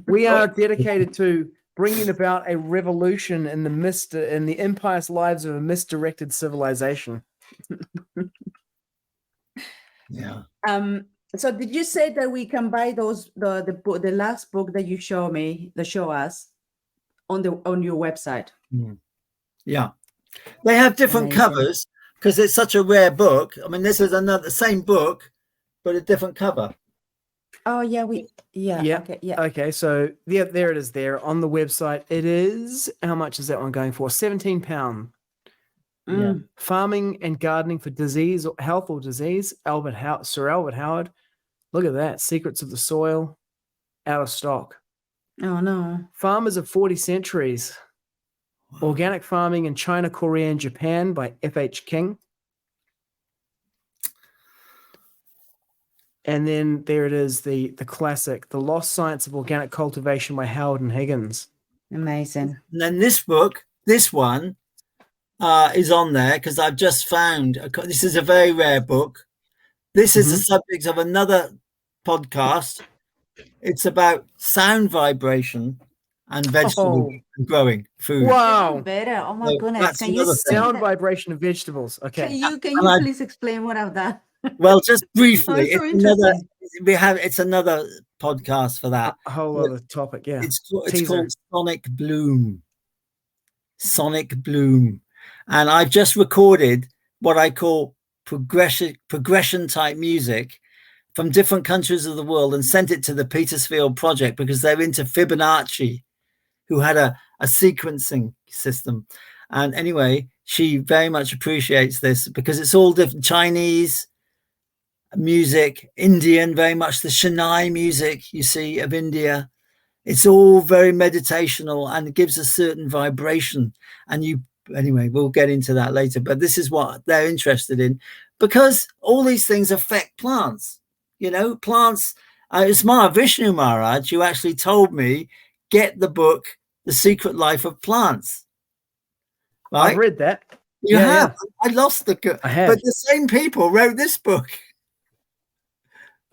We are dedicated to bringing about a revolution in the impious lives of a misdirected civilization. Yeah. So did you say that we can buy those the last book that you show us on your website? Yeah. They have different Amazing. covers because it's such a rare book. I mean, this is the same book, but a different cover. Oh yeah, Okay, yeah. Okay, so yeah, there it is there on the website. It is, how much is that one going for? £17. Yeah. Farming and Gardening for Disease, Health or Disease, Sir Albert Howard. Look at that. Secrets of the Soil, out of stock. Oh no. Farmers of 40 Centuries. Organic Farming in China, Korea, and Japan by F.H. King. And then there it is, the classic, The Lost Science of Organic Cultivation by Howard and Higgins. Amazing. And then this book, this one, is on there because I've just found this is a very rare book. This is the subject of another podcast. It's about sound vibration and vegetable and growing food. Wow. Better. Oh my goodness. Can you sound vibration of vegetables? Okay. Can you please explain what I've done? Well, just briefly, So it's another podcast for that. A whole other topic, yeah. It's called Sonic Bloom. Sonic Bloom. And I've just recorded what I call progression type music from different countries of the world and sent it to the Petersfield project because they're into Fibonacci, who had a sequencing system. And anyway, she very much appreciates this because it's all different. Chinese music, Indian, very much the Chennai music you see of India. It's all very meditational and it gives a certain vibration. And anyway, we'll get into that later, but this is what they're interested in because all these things affect plants. You know, plants. It's Vishnu Maharaj who actually told me, get the book, The Secret Life of Plants. Right? I've read that. You have? Yeah. I lost I have. But the same people wrote this book.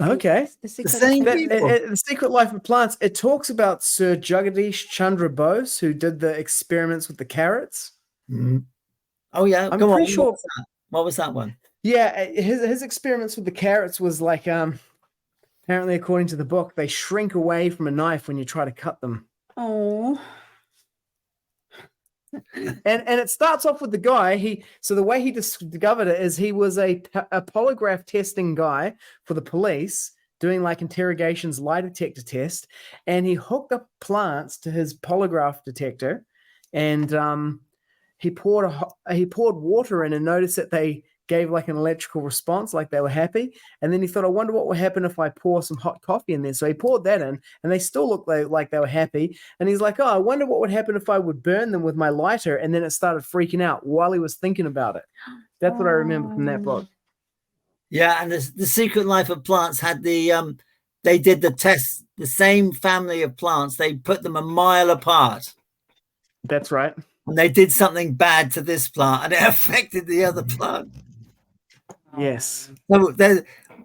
Okay. The same people. The Secret Life of Plants, it talks about Sir Jagadish Chandra Bose, who did the experiments with the carrots. Mm-hmm. Oh, yeah. I'm pretty sure. What was that one? Yeah, his experiments with the carrots was like, apparently, according to the book, they shrink away from a knife when you try to cut them. Oh. And it starts off with the guy. So the way he discovered it is he was a polygraph testing guy for the police, doing like interrogations, lie detector test, and he hooked up plants to his polygraph detector, and he poured water in and noticed that they gave like an electrical response, like they were happy. And then he thought, I wonder what would happen if I pour some hot coffee in there. So he poured that in and they still looked like they were happy. And he's like, oh, I wonder what would happen if I would burn them with my lighter. And then it started freaking out while he was thinking about it. That's what I remember from that book. Yeah. And the Secret Life of Plants had they did the test, the same family of plants. They put them a mile apart. That's right. and they did something bad to this plant and it affected the other plant. Yes. So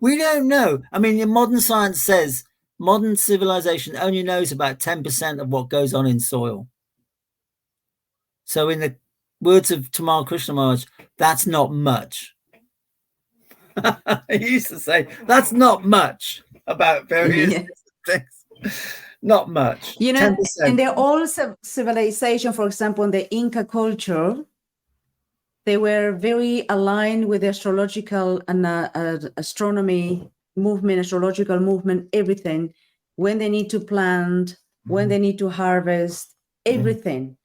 we don't know. I mean, modern science says modern civilization only knows about 10% of what goes on in soil. So in the words of Tamal Krishna Maharaj, that's not much. He used to say, that's not much about various things. Not much. You know, 10%. in the old civilization, for example, in the Inca culture, they were very aligned with the astrological and astronomy movement, astrological movement, everything. When they need to plant, when they need to harvest, everything.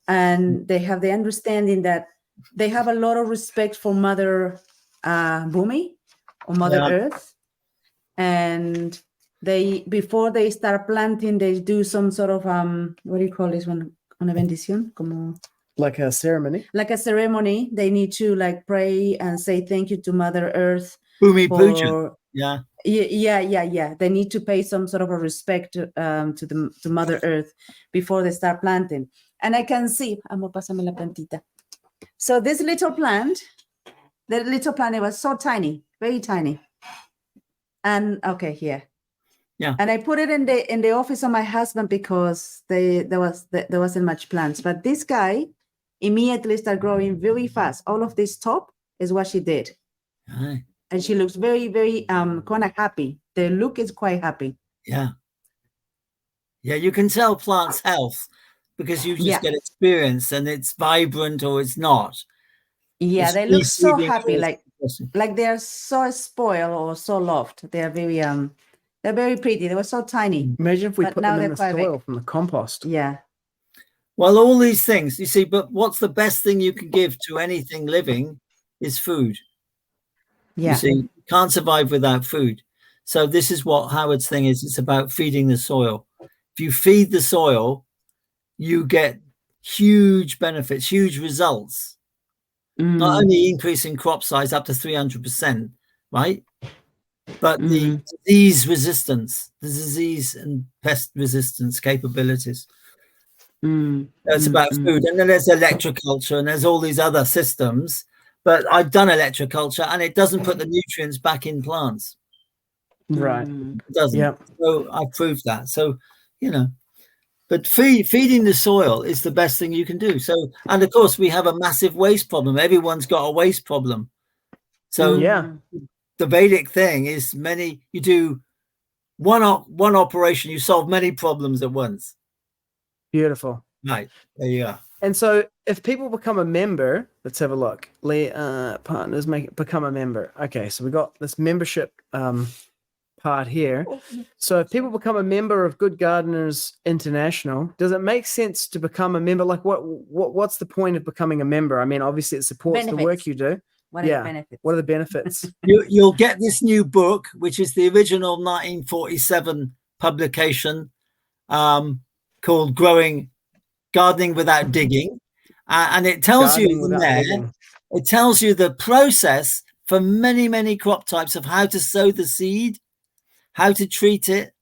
And they have the understanding that they have a lot of respect for Mother Bhumi or Mother Earth. And they, before they start planting, they do some sort of, what do you call this one? Una bendición? Como... Like a ceremony? Like a ceremony. They need to like pray and say thank you to Mother Earth. Bhumi Puja. Yeah. Yeah. They need to pay some sort of a respect to Mother Earth before they start planting. And I can see, amor, pásame la plantita. So this little plant, it was so tiny, very tiny. And okay, here. Yeah. And I put it in the office of my husband because there wasn't much plants. But this guy immediately started growing very fast. All of this top is what she did. Right. And she looks very, very kind of happy. The look is quite happy. Yeah. Yeah, you can tell plants' health because you just get experience and it's vibrant or it's not. Yeah, it's they look so happy, interesting. like they're so spoiled or so loved. They're very pretty. They were so tiny. Imagine if we put them in the soil big. from the compost. Yeah. Well, all these things, you see, but what's the best thing you can give to anything living is food. Yeah. You see, you can't survive without food. So this is what Howard's thing is. It's about feeding the soil. If you feed the soil, you get huge benefits, huge results. Not only increasing crop size up to 300%, right? But the disease resistance, the disease and pest resistance capabilities. It's about food. And then there's electroculture and there's all these other systems. But I've done electroculture and it doesn't put the nutrients back in plants. Right. It doesn't. Yeah. So I proved that. So, you know, but feeding the soil is the best thing you can do. So, and of course, we have a massive waste problem. Everyone's got a waste problem. So the Vedic thing is you do one operation, you solve many problems at once. Beautiful. Right. There you are. And so if people become a member, let's have a look. Partners become a member. Okay, so we got this membership part here. So if people become a member of Good Gardeners International, does it make sense to become a member? Like what's the point of becoming a member? I mean, obviously it supports the work you do. What are the benefits? What are the benefits? You'll get this new book, which is the original 1947 publication called Gardening Without Digging. And it tells you in there, it tells you the process for many, many crop types of how to sow the seed, how to treat it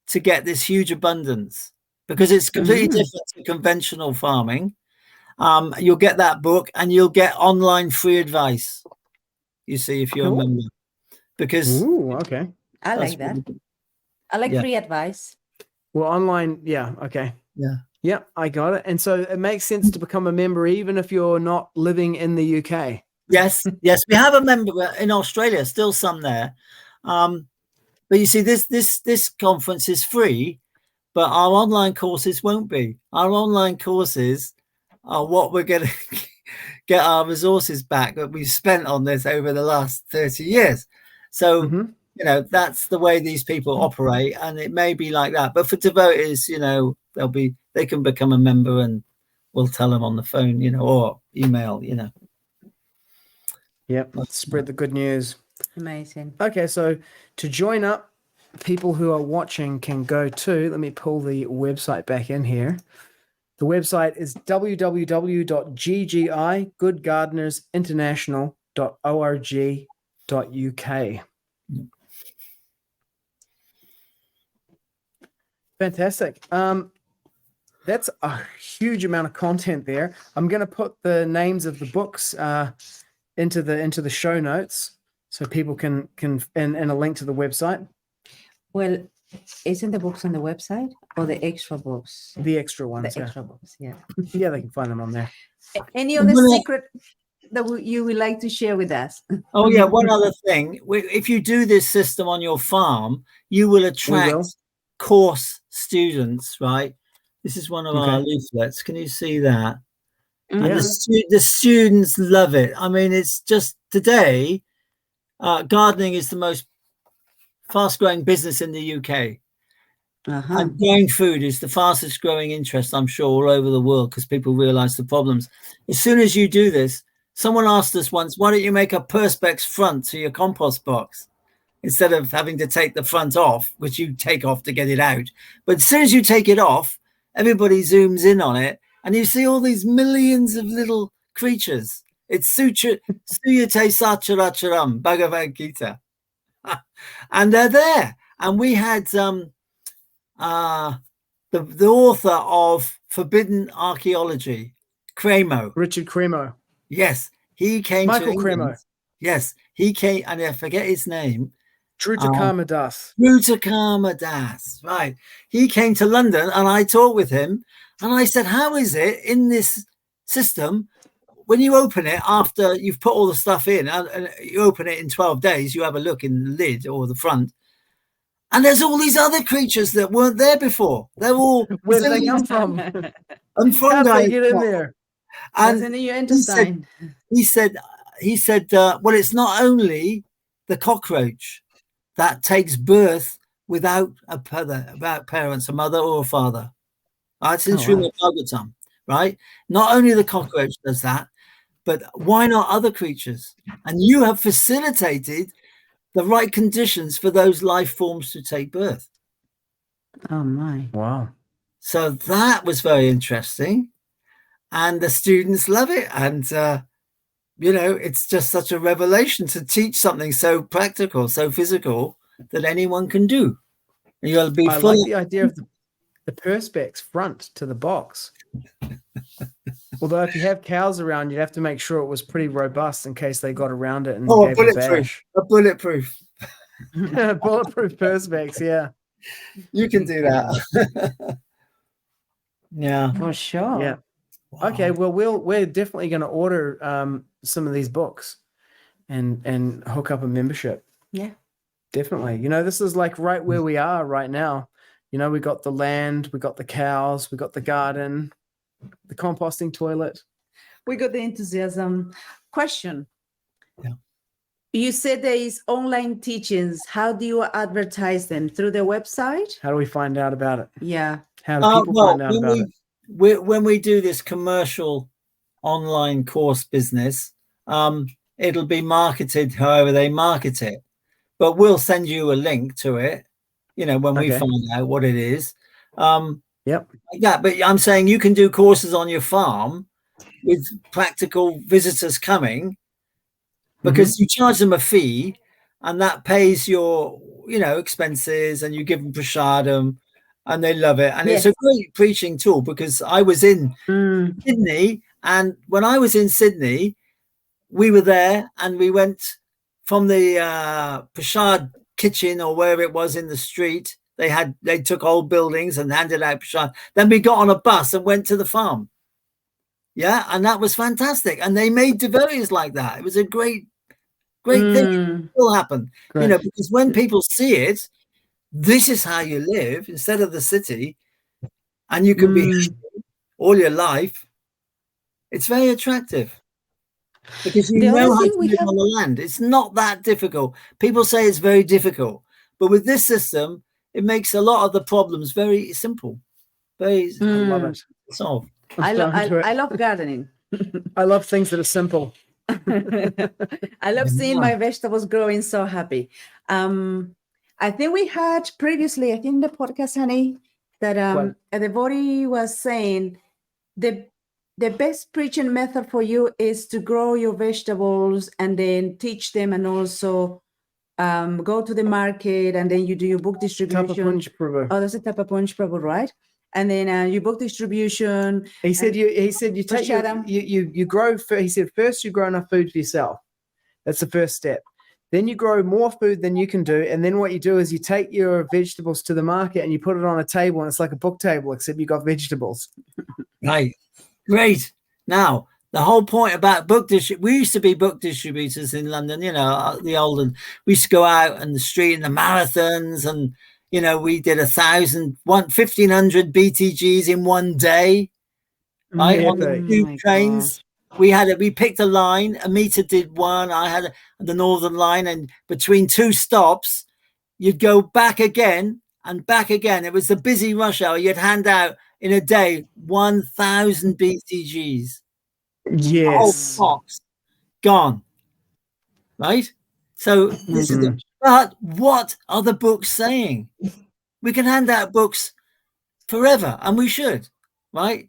to get this huge abundance, because it's completely different to conventional farming. You'll get that book and you'll get online free advice, you see, if you're a member. Because okay. I like that. I like free advice. Well, online, okay. Yeah, I got it. And so it makes sense to become a member even if you're not living in the UK. Yes, we have a member in Australia, still some there. But you see, this conference is free, but our online courses won't be. Our online courses are what we're going to get our resources back that we've spent on this over the last 30 years. So, you know, that's the way these people operate, and it may be like that. But for devotees, you know, they can become a member and we'll tell them on the phone, you know, or email, you know. Yep, let's spread the good news. Amazing. Okay, so to join up, people who are watching can go to, let me pull the website back in here. The website is www.ggI.goodgardenersinternational.org.uk. Fantastic. That's a huge amount of content there. I'm going to put the names of the books into the show notes so people can and a link to the website. Well, isn't the books on the website or the extra books? The extra ones. The extra books, yeah. Yeah, they can find them on there. Any other secret that you would like to share with us? Oh yeah, one other thing. If you do this system on your farm, you will attract course students, right? This is one of our leaflets. Can you see that? Mm-hmm. And the students love it. I mean, it's just today, gardening is the most fast-growing business in the UK. And growing food is the fastest growing interest, I'm sure, all over the world, because people realize the problems. As soon as you do this, someone asked us once, why don't you make a perspex front to your compost box instead of having to take the front off, which you take off to get it out? But as soon as you take it off, everybody zooms in on it, and you see all these millions of little creatures. It's Suyate Sacharacharam, Bhagavad Gita. And they're there. And we had the author of Forbidden Archaeology, Cremo. Richard Cremo. Yes, he came Michael to England. Cremo. Yes, he came, and I forget his name. Drutakama Das. Drutakama Das, right. He came to London, and I talked with him, and I said, how is it in this system, when you open it after you've put all the stuff in, and you open it in 12 days, you have a look in the lid or the front, and there's all these other creatures that weren't there before. They're all... Where did they come from? And How did they get in there? And he said, well, it's not only the cockroach that takes birth without parents, a mother or a father. It's in Srimad Bhagavatam, right? Not only the cockroach does that, but why not other creatures? And you have facilitated the right conditions for those life forms to take birth. Oh my. Wow. So that was very interesting. And the students love it. And, it's just such a revelation to teach something so practical, so physical that anyone can do. And you'll be I like the idea of the perspex front to the box. Although if you have cows around, you'd have to make sure it was pretty robust in case they got around it and gave a bulletproof. Bulletproof perspex, yeah. You can do that. Yeah. For sure. Yeah. Wow. Okay, well, we're definitely going to order some of these books and hook up a membership. Yeah. Definitely. This is like right where we are right now. We got the land, we got the cows, we got the garden, the composting toilet. We got the enthusiasm. Question. Yeah. You said there is online teachings. How do you advertise them? Through the website? How do we find out about it? Yeah. How do people find out about it? When we do this commercial online course business, it'll be marketed however they market it. But we'll send you a link to it, when we find out what it is. Yep. Like that. But I'm saying you can do courses on your farm with practical visitors coming, because you charge them a fee, and that pays your, expenses, and you give them prasadam, and they love it. And it's a great preaching tool, because I was in Sydney, and when I was in Sydney, we were there, and we went from the prasad kitchen or wherever it was in the street. They took old buildings and handed out prasad. Then we got on a bus and went to the farm. Yeah, and that was fantastic. And they made devotees like that. It was a great thing. It will happen. Great. Because when people see it, this is how you live instead of the city, and you can be all your life. It's very attractive, because you know how to live on the land. It's not that difficult. People say it's very difficult, but with this system, it makes a lot of the problems very simple. I love it. Solved. I love gardening. I love things that are simple. I love seeing my vegetables growing so happy. I think we had previously, in the podcast, honey, that a devotee was saying the best preaching method for you is to grow your vegetables and then teach them, and also go to the market, and then you do your book distribution. Tapa Punch Prabhu. Oh, that's a Tapa Punch Prabhu, right? and then your book distribution. He said you take you grow. He said first you grow enough food for yourself. That's the first step. Then you grow more food than you can do, and then what you do is you take your vegetables to the market and you put it on a table, and it's like a book table except you got vegetables. Right, great. Now the whole point about we used to be book distributors in London. You know, the olden. We used to go out in the street in the marathons, and you know, we did 1,500 BTGs in one day, right? On the tube trains. We picked a line. Amita did one. I had the Northern Line, and between two stops, you'd go back again and back again. It was the busy rush hour. You'd hand out in a day 1,000 BTGs. Yes. The whole box gone. Right? So this is but what are the books saying? We can hand out books forever, and we should, right?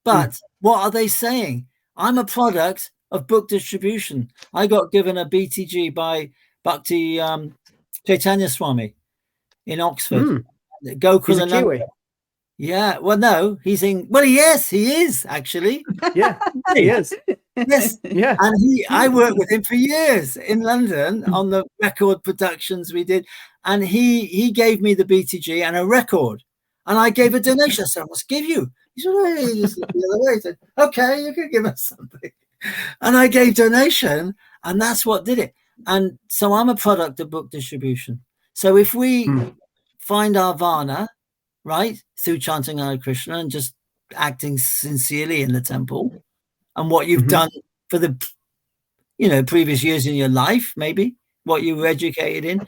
But what are they saying? I'm a product of book distribution. I got given a BTG by Bhakti Chaitanya Swami in Oxford. He's a Kiwi. Yeah, well, no, he is actually. Yeah, he is. Yes, yeah. And I worked with him for years in London on the record productions we did, and he gave me the BTG and a record, and I gave a donation. I said, I must give you. He said, hey, just look the other way. He said, okay, you can give us something, and I gave donation, and that's what did it. And so I'm a product of book distribution. So if we find our Varna, right, through chanting Hare Krishna and just acting sincerely in the temple, and what you've done for the, previous years in your life, maybe what you were educated in,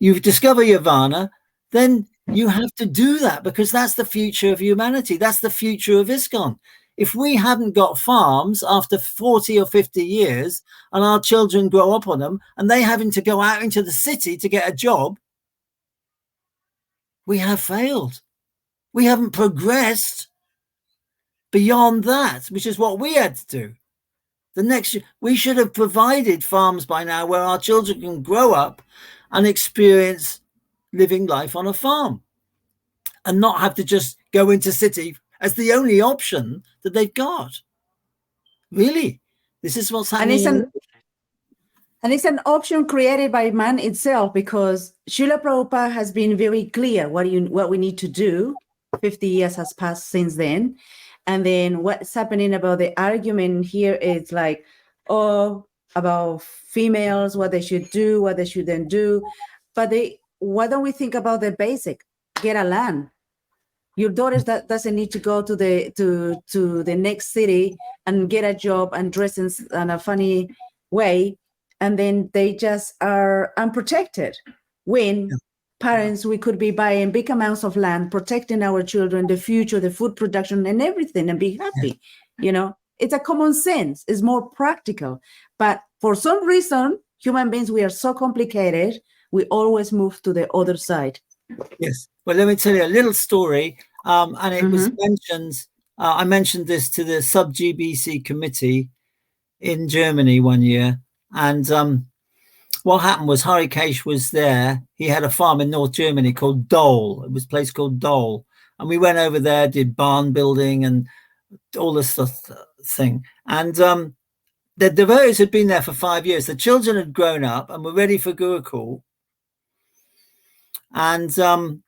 you've discovered your Varna, then you have to do that, because that's the future of humanity. That's the future of ISKCON. If we hadn't got farms after 40 or 50 years and our children grow up on them and they having to go out into the city to get a job, we have failed. We haven't progressed beyond that, which is what we had to do. We should have provided farms by now where our children can grow up and experience living life on a farm and not have to just go into city as the only option that they've got. Really, this is what's happening. And it's an option created by man itself, because Srila Prabhupada has been very clear what we need to do. 50 years has passed since then. And then what's happening about the argument here is like, about females, what they should do, what they shouldn't do. But why don't we think about the basic? Get a land. Your daughter doesn't need to go to the next city and get a job and dress in a funny way, and then they just are unprotected. When parents, we could be buying big amounts of land, protecting our children, the future, the food production, and everything, and be happy. It's a common sense. It's more practical. But for some reason, human beings, we are so complicated. We always move to the other side. Yes. Well, let me tell you a little story. And it was mentioned, I mentioned this to the sub-GBC committee in Germany one year. And what happened was Harikesh was there. He had a farm in North Germany called Dole. It was a place called Dole. And we went over there, did barn building and all this stuff thing. And the devotees had been there for 5 years. The children had grown up and were ready for Gurukul. And the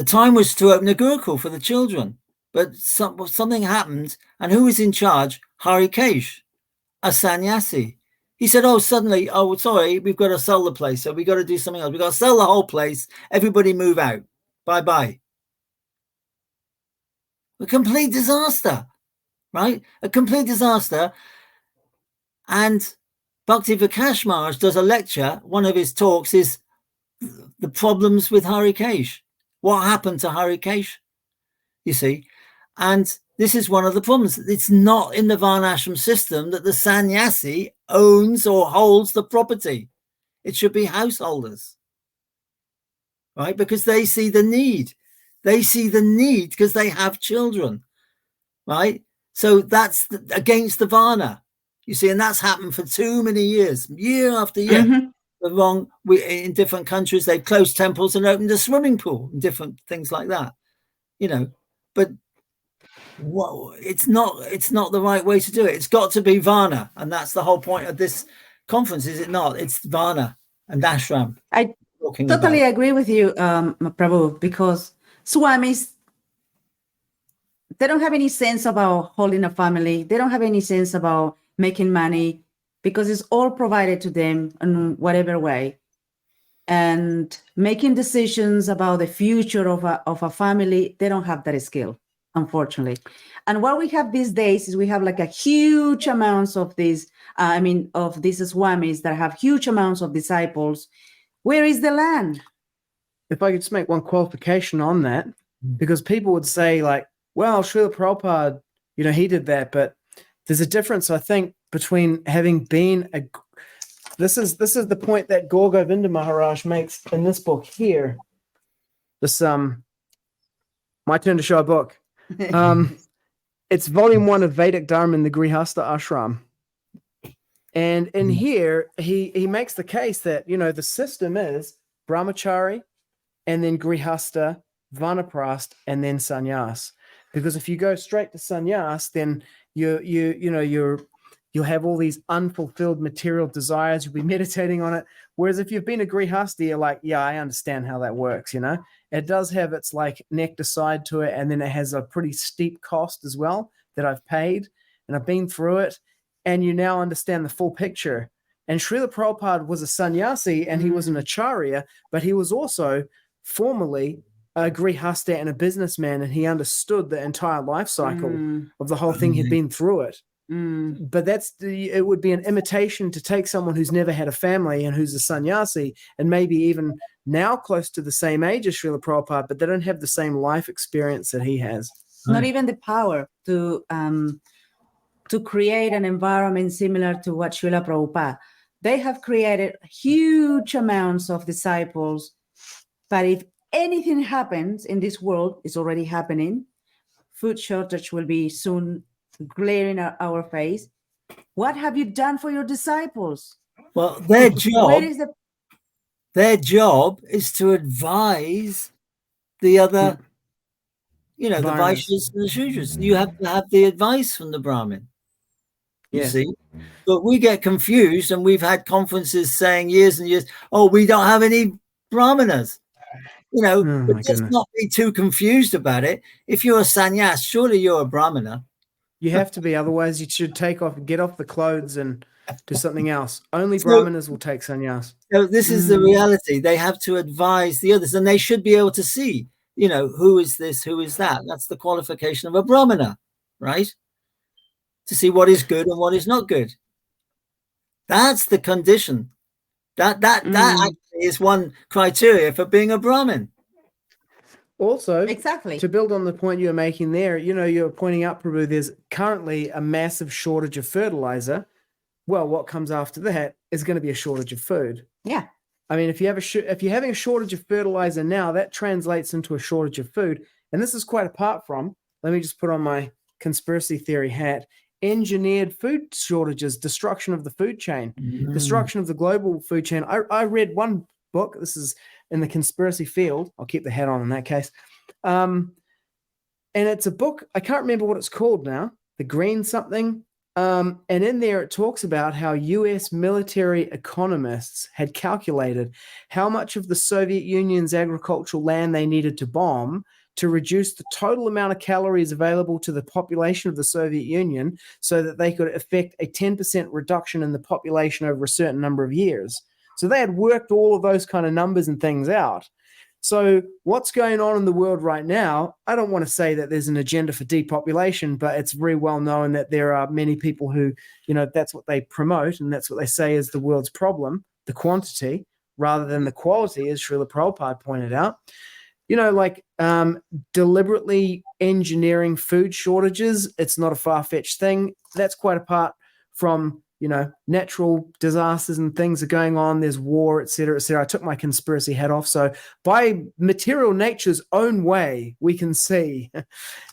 time was to open a Gurukul for the children. But something happened. And who was in charge? Harikesh, a sannyasi. He said, suddenly, sorry, we've got to sell the place. So we've got to do something else. We've got to sell the whole place. Everybody move out. Bye-bye. A complete disaster, right? A complete disaster. And Bhakti Vikash Maharaj does a lecture. One of his talks is the problems with Harikesh. What happened to Harikesh, you see? And this is one of the problems. It's not in the Varnashram system that the sannyasi owns or holds the property. It should be householders, right? Because they see the need. They see the need because they have children, right? So that's against the Varna, you see, and that's happened for too many years, year after year. In different countries, they've closed temples and opened a swimming pool and different things like that. you know, but it's not the right way to do it. It's got to be Varna, and that's the whole point of this conference, is it not? It's Varna and ashram. I totally agree with you, Prabhu, because Swamis, they don't have any sense about holding a family. They don't have any sense about making money, because it's all provided to them in whatever way. And making decisions about the future of a family, they don't have that skill, unfortunately. And what we have these days is we have like a huge amounts of these, of these Swamis that have huge amounts of disciples. Where is the land? If I could just make one qualification on that, because people would say like, well, Srila Prabhupada, he did that, but there's a difference, I think, between having been a... This is the point that Gaur Govinda Maharaj makes in this book here. This my turn to show a book. It's volume 1 of Vedic Dharma in the Grihastha Ashram. And in here, he makes the case that, the system is brahmachari, and then grihastha, vanaprast, and then sannyas. Because if you go straight to sannyas, then you'll have all these unfulfilled material desires. You'll be meditating on it. Whereas if you've been a grihastha, you're like, yeah, I understand how that works. It does have its like nectar side to it, and then it has a pretty steep cost as well that I've paid, and I've been through it, and you now understand the full picture. And Srila Prabhupada was a sannyasi, and he was an acharya, but he was also formerly a grihastha and a businessman, and he understood the entire life cycle of the whole thing. He'd been through it. But it would be an imitation to take someone who's never had a family and who's a sannyasi, and maybe even now close to the same age as Srila Prabhupada, but they don't have the same life experience that he has. Not even the power to create an environment similar to what Srila Prabhupada. They have created huge amounts of disciples, but if anything happens in this world, it's already happening. Food shortage will be soon glaring at our face. What have you done for your disciples? Well, their job is to advise the other, the Vaishyas and the Shudras. You have to have the advice from the Brahmin. You see? But we get confused, and we've had conferences saying years and years, we don't have any Brahmanas. But just not be too confused about it. If you're a sannyas, surely you're a Brahmana. You have to be, otherwise you should get off the clothes and do something else. Only Brahmanas will take sannyas. So this is the reality. They have to advise the others, and they should be able to see, who is this, who is that. That's the qualification of a Brahmana, right? To see what is good and what is not good. That's the condition. That actually is one criteria for being a Brahmin. Also, exactly, to build on the point you're making there, you're pointing out, Prabhu, there's currently a massive shortage of fertilizer. Well, what comes after that is going to be a shortage of food. Yeah. I mean, if you're having a shortage of fertilizer now, that translates into a shortage of food. And this is quite apart from, let me just put on my conspiracy theory hat, engineered food shortages, destruction of the food chain, destruction of the global food chain. I read one book, this is in the conspiracy field. I'll keep the hat on in that case. And it's a book, I can't remember what it's called now, The Green something. And in there it talks about how US military economists had calculated how much of the Soviet Union's agricultural land they needed to bomb to reduce the total amount of calories available to the population of the Soviet Union so that they could effect a 10% reduction in the population over a certain number of years. So they had worked all of those kind of numbers and things out. So what's going on in the world right now, I don't want to say that there's an agenda for depopulation, but it's very well known that there are many people who, that's what they promote, and that's what they say is the world's problem, the quantity, rather than the quality, as Srila Prabhupada pointed out. Deliberately engineering food shortages, it's not a far-fetched thing. That's quite apart from, natural disasters and things are going on. There's war, et cetera, et cetera. I took my conspiracy hat off. So by material nature's own way, we can see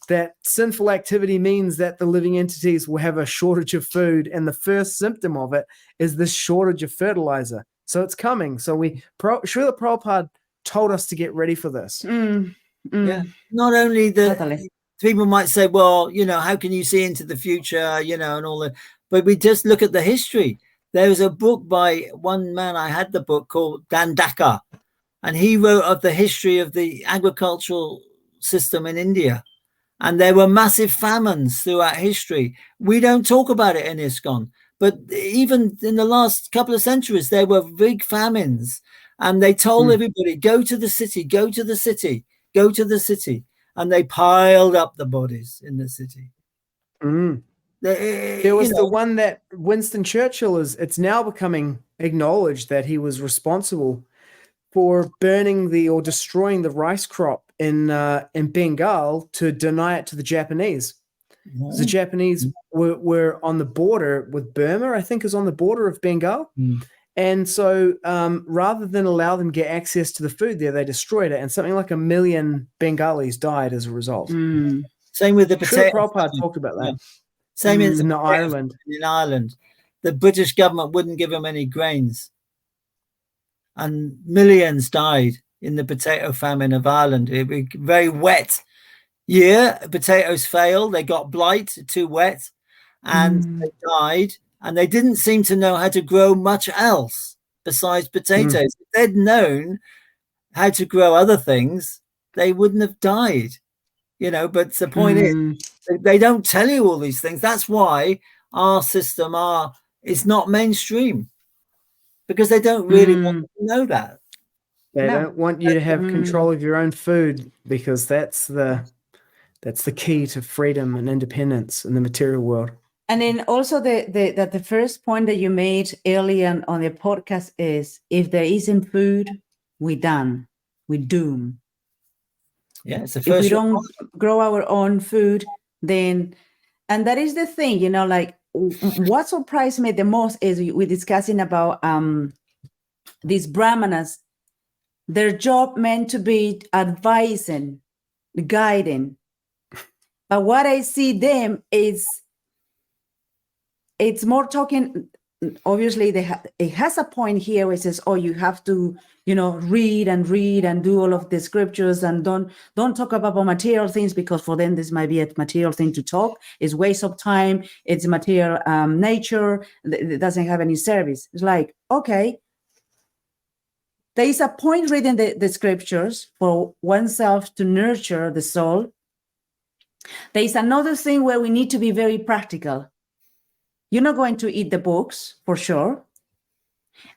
that sinful activity means that the living entities will have a shortage of food. And the first symptom of it is this shortage of fertilizer. So it's coming. So Srila Prabhupada told us to get ready for this. Yeah. Not only Totally. people might say, well, you know, how can you see into the future, you know, and all that, but we just look at the history. There was a book by one man, I had the book called Dandaka, and he wrote of the history of the agricultural system in India. And there were massive famines throughout history. We don't talk about it in ISKCON, but even in the last couple of centuries, there were big famines. And they told everybody, go to the city, go to the city, go to the city. And they piled up the bodies in the city. There was the one that Winston Churchill it's now becoming acknowledged that he was responsible for burning or destroying the rice crop in Bengal to deny it to the Japanese. The Japanese were on the border with Burma, I think is on the border of Bengal. And so rather than allow them to get access to the food there, they destroyed it. And something like 1 million Bengalis died as a result. Same with the Srila potato. Prabhupada talked about that. Same in Ireland. In Ireland, the British government wouldn't give them any grains. And millions died in the potato famine of Ireland. It was a very wet year. Potatoes failed. They got blight, too wet, and they died. And they didn't seem to know how to grow much else besides potatoes. If they'd known how to grow other things, they wouldn't have died. You know, but the point is, they don't tell you all these things. That's why our system is not mainstream, because they don't really want to know that. They don't want you to have control of your own food, because that's the key to freedom and independence in the material world. And then also the first point that you made earlier on the podcast is, if there isn't food, we're done. We're doomed. Yeah, it's the If first. we don't grow our own food, then, and that is the thing, you know, like what surprised me the most is we're discussing about these brahmanas, their job meant to be advising, guiding. But what I see them is, it's more talking. Obviously, it has a point here where it says, "Oh, you have to, you know, read and do all of the scriptures, and don't talk about material things, because for them this might be a material thing to talk. It's waste of time. It's material nature. It doesn't have any service." It's like, okay, there is a point reading the scriptures for oneself to nurture the soul. There is another thing where we need to be very practical. You're not going to eat the books, for sure.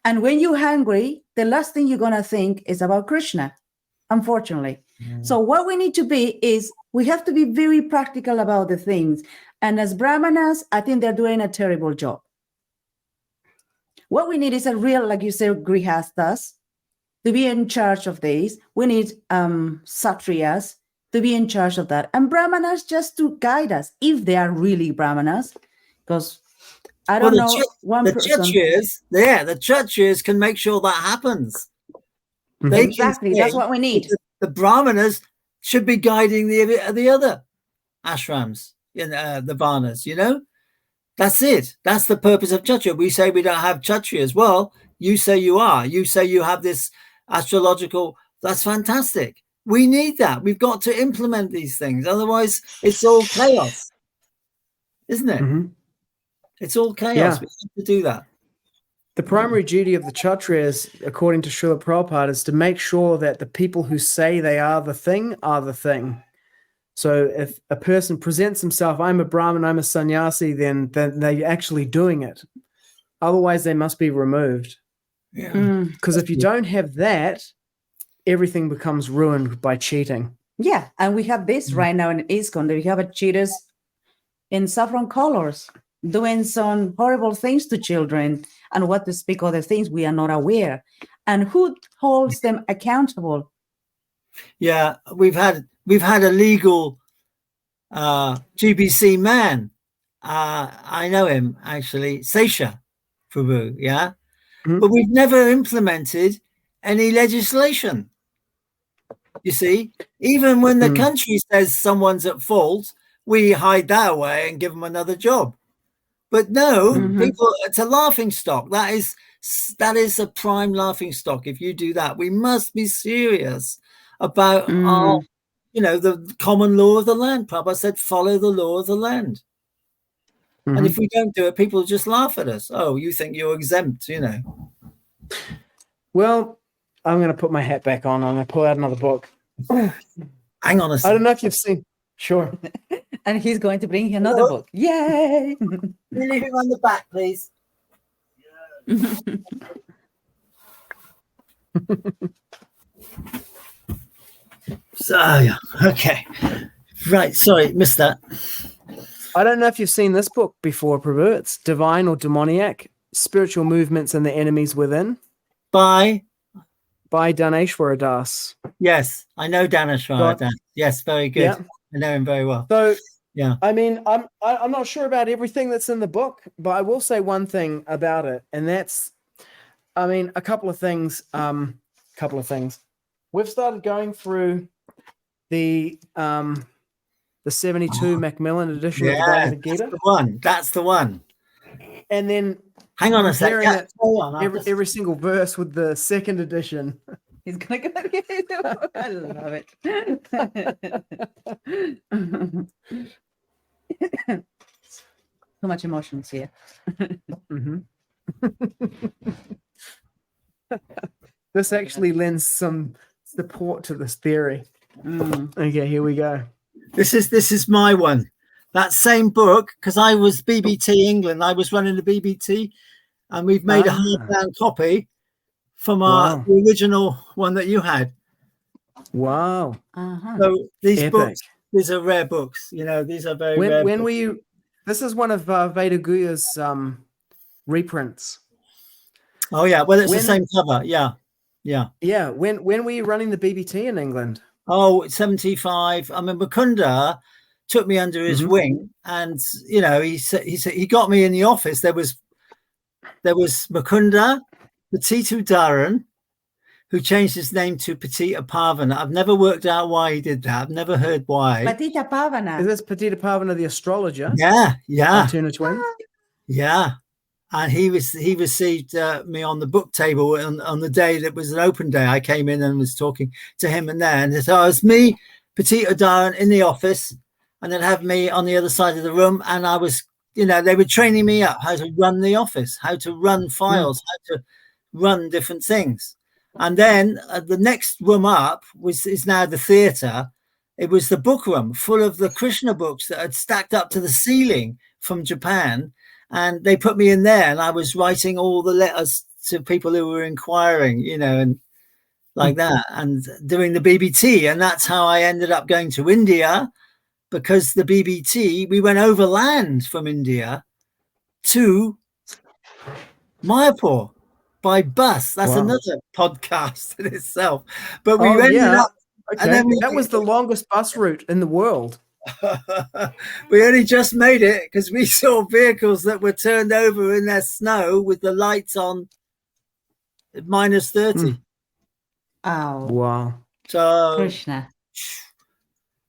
And when you're hungry, the last thing you're going to think is about Krishna, unfortunately. So what we need to be is, we have to be very practical about the things. And as brahmanas, I think they're doing a terrible job. What we need is a real, like you said, grihastas to be in charge of these. We need satriyas to be in charge of that. And brahmanas just to guide us, if they are really brahmanas, because I don't know. The Kshatriyas can make sure that happens. Exactly, that's what we need. The brahmanas should be guiding the other ashrams, the varnas. You know, that's it. That's the purpose of Kshatriya. We say we don't have Kshatriyas. Well, you say you are. You say you have this astrological. That's fantastic. We need that. We've got to implement these things. Otherwise, it's all chaos, isn't it? It's all chaos. Yeah. We have to do that. The primary duty of the Kshatriyas, according to Srila Prabhupada, is to make sure that the people who say they are the thing are the thing. So if a person presents himself, I'm a Brahmin, I'm a sannyasi, then they're actually doing it. Otherwise, they must be removed. Yeah. Because if you don't have that, everything becomes ruined by cheating. Yeah, and we have this right now in ISKCON. We have a cheaters in saffron colors doing some horrible things to children, and what to speak other things we are not aware. And who holds them accountable? Yeah, we've had a legal GBC man. I know him actually, Sesha Prabhu. Yeah, but we've never implemented any legislation. You see, even when the country says someone's at fault, we hide that away and give them another job. But no, people, it's a laughing stock. That is a prime laughing stock. If you do that, we must be serious about our the common law of the land. Prabhupada said, follow the law of the land. Mhm. And if we don't do it, people just laugh at us. Oh, you think you're exempt, Well, I'm going to put my hat back on. I'm going to pull out another book. Hang on a I second. don't know if you've seen. Sure. And he's going to bring another book. Yay! Can you leave him on the back, please? So, yeah. Okay. Right. Sorry, missed that. I don't know if you've seen this book before, Prabhu. It's Divine or Demoniac, Spiritual Movements and the Enemies Within By Daneshwara Das. Yes, I know Daneshwara Das. Yes, very good. Yeah. I know him very well. So, yeah. I mean, I'm not sure about everything that's in the book, but I will say one thing about it, and that's, I mean, a couple of things. We've started going through the 72 Macmillan edition of the Bhagavad Gita. That's the one. And then hang on a comparing second. it every single verse with the second edition. He's gonna go. I love it. Too much emotions here. Mm-hmm. This actually lends some support to this theory. Okay, here we go. This is my one. That same book, because I was BBT England. I was running the BBT, and we've made a hardbound copy from our the original one that you had. Wow. So these books, these are rare books. These are very rare. When were you? This is one of Veda Guya's reprints. Oh yeah, well it's the same cover. Yeah. When were you running the BBT in England? Oh, 75. I mean, Mukunda took me under his wing, and he got me in the office. There was Mukunda, Patitu Dharan, who changed his name to Patita Pavana. I've never worked out why he did that. I've never heard why. Patita Pavana. Is this Patita Pavana the astrologer? Yeah. Tuna twins. Yeah. And he received me on the book table on the day that was an open day. I came in and was talking to him and there. And so it was me, Patita Dharan, in the office, and then have me on the other side of the room. And I was, they were training me up how to run the office, how to run files, how to run different things. And then the next room up is now the theatre. It was the book room full of the Krishna books that had stacked up to the ceiling from Japan. And they put me in there, and I was writing all the letters to people who were inquiring, and like that, and doing the BBT. And that's how I ended up going to India, because the BBT, we went overland from India to Mayapur by bus. That's another podcast in itself. But we ended up. Okay. And then that was the longest bus route in the world. We only just made it because we saw vehicles that were turned over in their snow with the lights on at -30. Oh wow. So Krishna.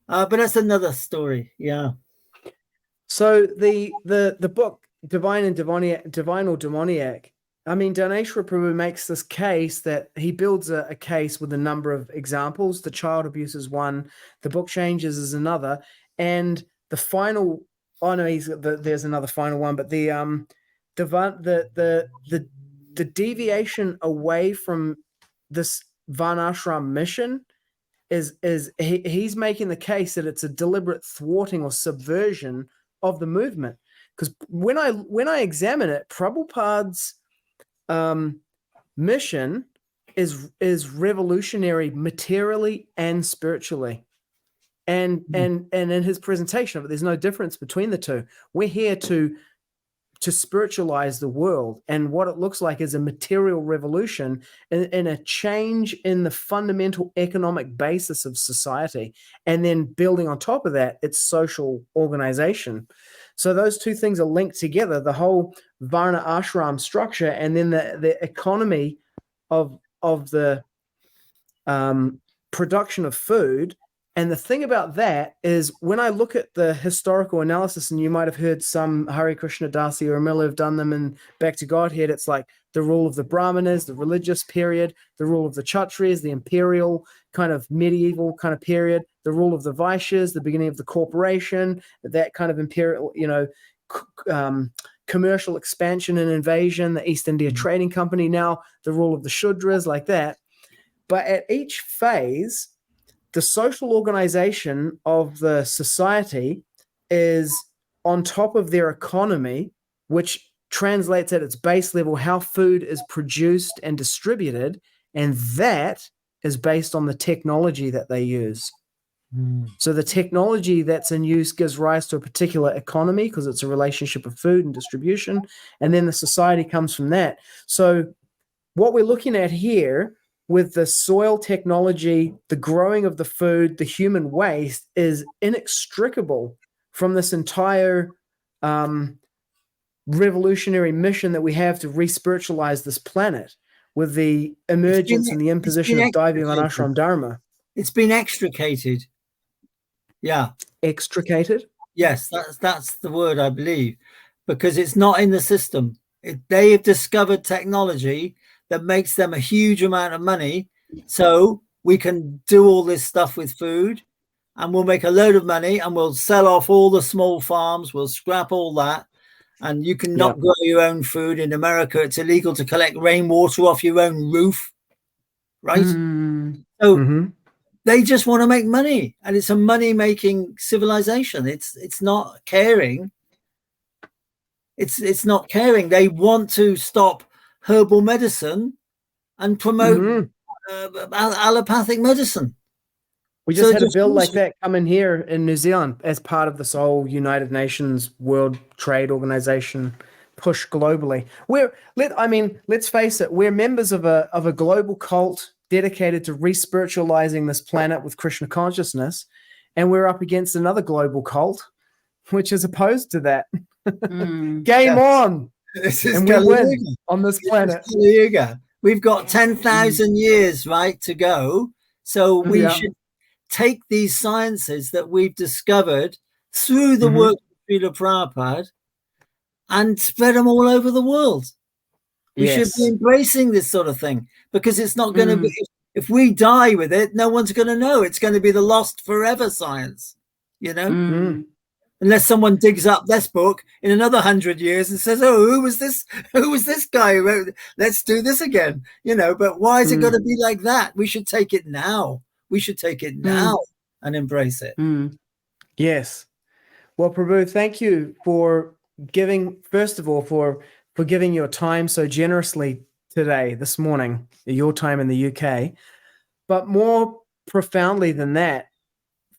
But that's another story. Yeah. So the book Divine or Demoniac, I mean, Daneshwara Prabhu makes this case that he builds a case with a number of examples. The child abuse is one, the book changes is another, and the final. Oh no, there's another final one, but the deviation away from this Varnashram mission is he's making the case that it's a deliberate thwarting or subversion of the movement. Because when I examine it, Prabhupada's mission is revolutionary materially and spiritually, and in his presentation of it, there's no difference between the two. We're here to spiritualize the world, and what it looks like is a material revolution and a change in the fundamental economic basis of society, and then building on top of that its social organization. So those two things are linked together, the whole Varna ashram structure, and then the economy of the production of food And the thing about that is when I look at the historical analysis, and you might have heard some Hare Krishna Dasi or Miller have done them in Back to Godhead, it's like the rule of the Brahmanas, the religious period, the rule of the Kshatriyas, the imperial kind of medieval kind of period, the rule of the Vaishyas, the beginning of the corporation, that kind of imperial, commercial expansion and invasion, the East India Trading Company, now the rule of the Shudras, like that. But at each phase, the social organization of the society is on top of their economy, which translates at its base level how food is produced and distributed, and that is based on the technology that they use. So the technology that's in use gives rise to a particular economy because it's a relationship of food and distribution, and then the society comes from that. So what we're looking at here with the soil technology, the growing of the food, the human waste is inextricable from this entire revolutionary mission that we have to re-spiritualize this planet with the emergence and the imposition of Daivi Varnashram Dharma. It's been extricated. Yeah. Extricated? Yes, that's the word, I believe, because it's not in the system. They have discovered technology that makes them a huge amount of money, so we can do all this stuff with food, and we'll make a load of money, and we'll sell off all the small farms, we'll scrap all that, and you can not grow your own food. In America, it's illegal to collect rainwater off your own roof, right? So they just want to make money, and it's a money-making civilization. It's not caring. It's not caring. They want to stop herbal medicine and promote allopathic medicine. We just had a bill like that come in here in New Zealand as part of this whole United Nations World Trade Organization push globally. Let's face it, we're members of a global cult dedicated to re-spiritualizing this planet with Krishna consciousness, and we're up against another global cult which is opposed to that. Game on. This is and we win on this planet. We've got 10,000 years, right, to go. So we should take these sciences that we've discovered through the work of Srila Prabhupada and spread them all over the world. We should be embracing this sort of thing, because it's not going to be, if we die with it, no one's going to know. It's going to be the lost forever science, you know? Unless someone digs up this book in another 100 years and says, oh, who was this guy who wrote, let's do this again, you know? But why is it going to be like that? We should take it now. We should take it now and embrace it. Yes. Well, Prabhu, thank you for giving, first of all, for giving your time so generously today, this morning, your time in the UK. But more profoundly than that,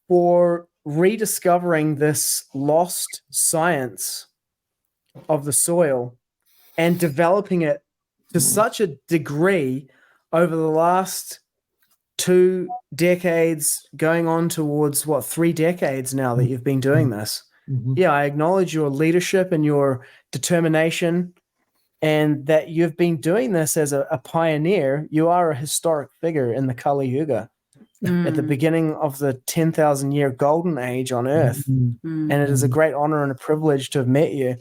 for rediscovering this lost science of the soil and developing it to such a degree over the last 2 decades, going on towards 3 decades now that you've been doing this. Yeah, I acknowledge your leadership and your determination, and that you've been doing this as a pioneer. You are a historic figure in the Kali Yuga. At the beginning of the 10,000-year golden age on Earth. And it is a great honor and a privilege to have met you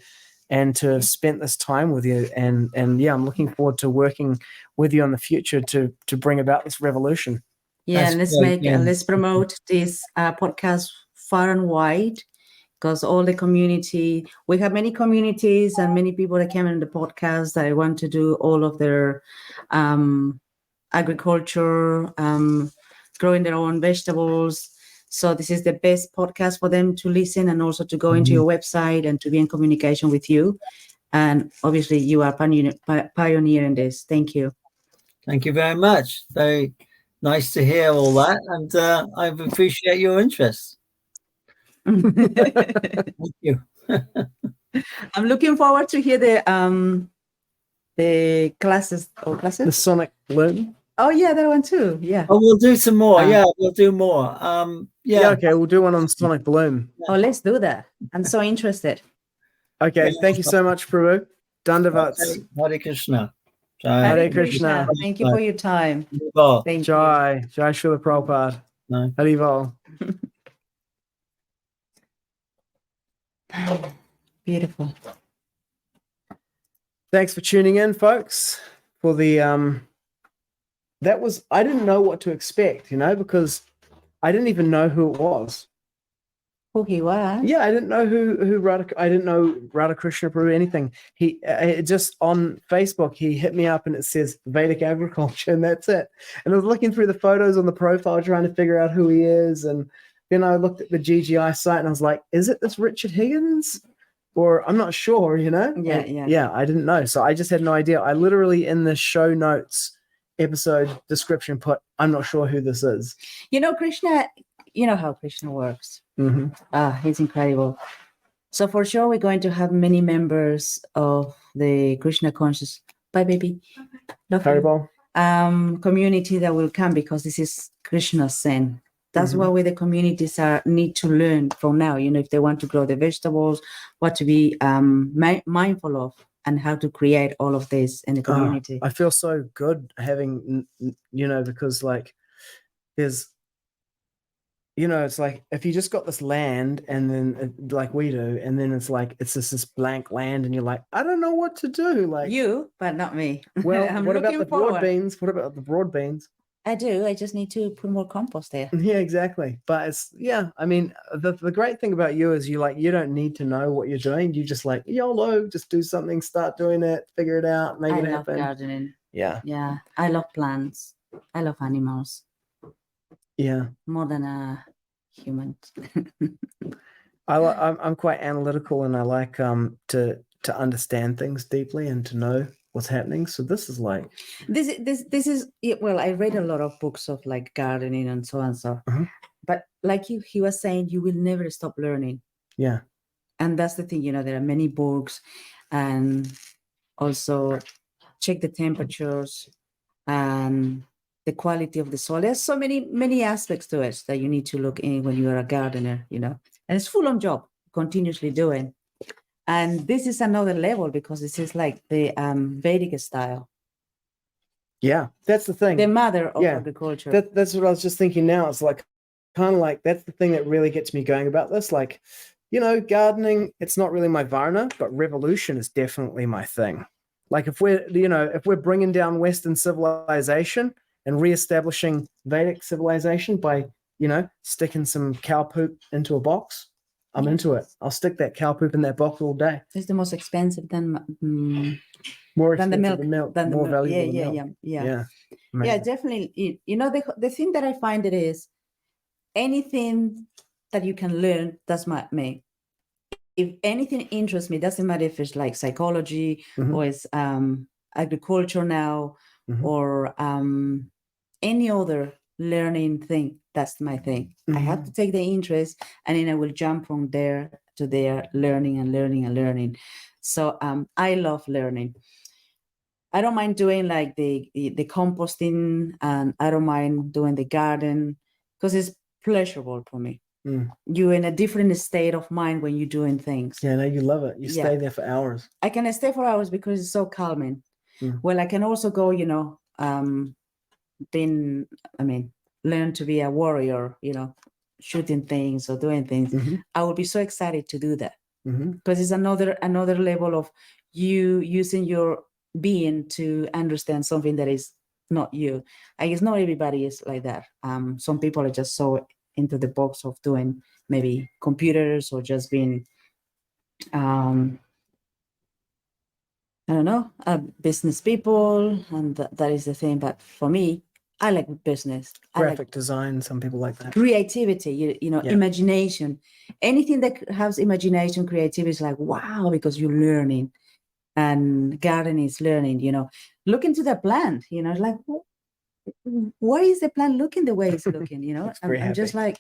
and to have spent this time with you. And yeah, I'm looking forward to working with you in the future to bring about this revolution. Yeah, let's promote this podcast far and wide, because all the community, we have many communities and many people that came in the podcast that want to do all of their agriculture, growing their own vegetables. So this is the best podcast for them to listen, and also to go into your website and to be in communication with you. And obviously you are pioneer in this. Thank you. Thank you very much. Very nice to hear all that. And I appreciate your interest. Thank you. I'm looking forward to hear the classes. The Sonic Bloom. Oh yeah, that one too. Yeah. Oh, we'll do some more. Yeah, we'll do more. Yeah. Okay, we'll do one on Sonic Bloom. Oh, let's do that. I'm so interested. Okay, thank you so much, Prabhu. Dandavats. Hare Krishna. Hare Krishna. Thank you for your time. Thank you. Jai Srila Prabhupada. No. Haribo. Beautiful. Thanks for tuning in, folks. For the that was, I didn't know what to expect, because I didn't even know who it was. Who he was? Yeah, I didn't know who Radha. I didn't know Radha Krishna Prabhu anything. He just on Facebook he hit me up and it says Vedic agriculture and that's it. And I was looking through the photos on the profile trying to figure out who he is, and then I looked at the GGI site and I was like, is it this Richard Higgins? Or I'm not sure, Yeah, And, yeah. yeah. I didn't know, so I just had no idea. I literally in the show notes episode description put, I'm not sure who this is. Krishna. You know how Krishna works. Mm-hmm. He's incredible. So for sure, we're going to have many members of the Krishna conscious. Bye, baby. Love you. Haribo. Community that will come because this is Krishna's sin. That's Mhm. what we the communities need to learn from now. If they want to grow the vegetables, what to be mindful of, and how to create all of this in the community. I feel so good having, because like there's, it's like if you just got this land and then like we do, and then it's like it's just this blank land, and you're like, I don't know what to do. Like You, but not me. well, I'm what about looking the broad forward. beans? What about the broad beans? I do. I just need to put more compost there. Yeah, exactly. But it's I mean, the great thing about you is you don't need to know what you're doing. You just like YOLO, just do something, start doing it, figure it out, make it I love happen. gardening. Yeah. Yeah. I love plants. I love animals Yeah. more than a human. I'm quite analytical, and I like to understand things deeply and to know what's happening. So this is like This is well, I read a lot of books of like gardening and so on so. Mhm. But like he was saying, you will never stop learning. Yeah. And that's the thing, there are many books, and also check the temperatures and the quality of the soil. There's so many aspects to it that you need to look in when you are a gardener, and it's full-on job, continuously doing. And this is another level because this is like the Vedic style. Yeah, that's the thing. The mother of Yeah. agriculture. That's what I was just thinking now. It's like kind of like that's the thing that really gets me going about this. Like, gardening, it's not really my varna, but revolution is definitely my thing. Like if we're bringing down Western civilization and reestablishing Vedic civilization by, sticking some cow poop into a box, I'm into it. I'll stick that cow poop in that box all day. It's the most expensive than More than expensive the milk. than more valuable Yeah, than yeah, milk. yeah. Yeah. Yeah, Amazing. definitely. The thing that I find it is anything that you can learn, that's me. If anything interests me, doesn't matter if it's like psychology Mhm. or it's agriculture now Mhm. or any other learning thing, that's my thing. I have to take the interest, and then I will jump from there to there, learning and learning and learning. So I love learning. I don't mind doing like the composting, and I don't mind doing the garden because it's pleasurable for me. You're in a different state of mind when you're doing things. Yeah, no, you love it. You Yeah. stay there for hours. I can stay for hours because it's so calming. Well, I can also go, learn to be a warrior, shooting things or doing things. I would be so excited to do that because it's another level of you using your being to understand something that is not you. I guess not everybody is like that. Some people are just so into the box of doing maybe computers or just being I don't know, business people, and that is the thing. But for me, I like business. Graphic design, some people like that. Creativity, Yeah. imagination. Anything that has imagination, creativity is like, wow, because you're learning. And gardening is learning, Look into the plant, like, why is the plant looking the way it's looking, Looks very I'm just happy. like,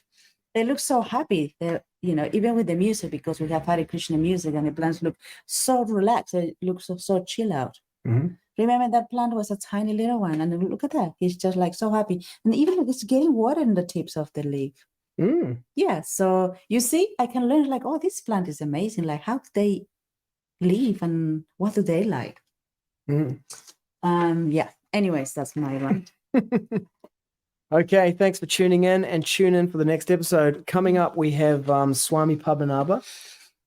they look so happy. They're, even with the music, because we have Hare Krishna music, and the plants look so relaxed. It looks so chill out. Remember that plant was a tiny little one, and look at that. He's just like so happy. And even it's getting water in the tips of the leaf. Yeah. So you see, I can learn like, oh, this plant is amazing. Like, how do they live and what do they like? Yeah. Anyways, that's my rant. Okay, thanks for tuning in, and tune in for the next episode. Coming up, we have Swami Padmanabha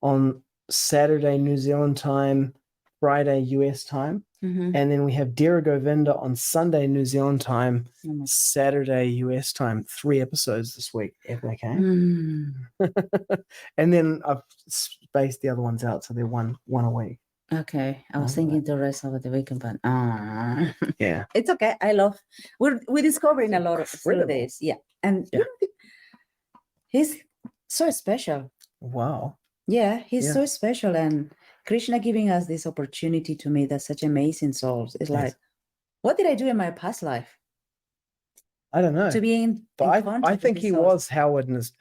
on Saturday, New Zealand time, Friday, US time. Mhm. And then we have Dira Govinda on Sunday, New Zealand time, Oh my- Saturday, US time. 3 episodes this week. Okay. Mm. And then I've spaced the other ones out, so they're one a week. Okay, I was Oh, thinking the rest of the weekend, but Yeah. it's okay. I love. We're discovering a lot of through Incredible. this, yeah, and Yeah. he's so special. Wow. Yeah, he's Yeah. so special, and Krishna giving us this opportunity to meet that such amazing souls. It's Yes. like, what did I do in my past life I don't know. to be in But contact I with think these he souls? was Howard in his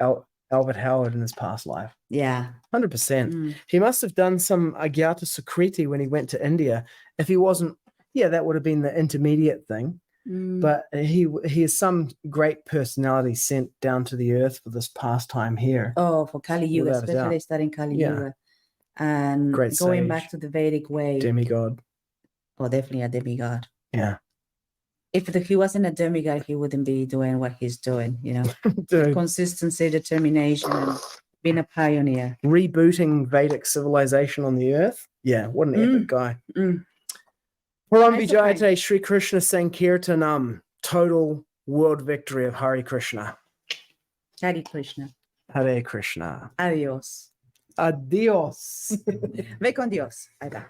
Albert Howard in his past life. Yeah. 100%. Mm. He must have done some Agyata Sukriti when he went to India. If he wasn't, that would have been the intermediate thing. Mm. But he is some great personality sent down to the earth for this pastime here. Oh, for Kali Yuga, Without a doubt. especially studying Kali Yeah. Yuga, and Great going sage. back to the Vedic way. Demigod. Oh, definitely a demigod. Yeah. If he wasn't a demigod, he wouldn't be doing what he's doing. Dude, Consistency, determination, and being a pioneer. rebooting Vedic civilization on the earth. Yeah, what an epic guy. Mm. Param Nice of him. Vijayate Sri Krishna Sankirtanam. Total world victory of Hare Krishna. Hare Krishna. Hare Krishna. Adios. Adios. Ve con Dios. Ahí va.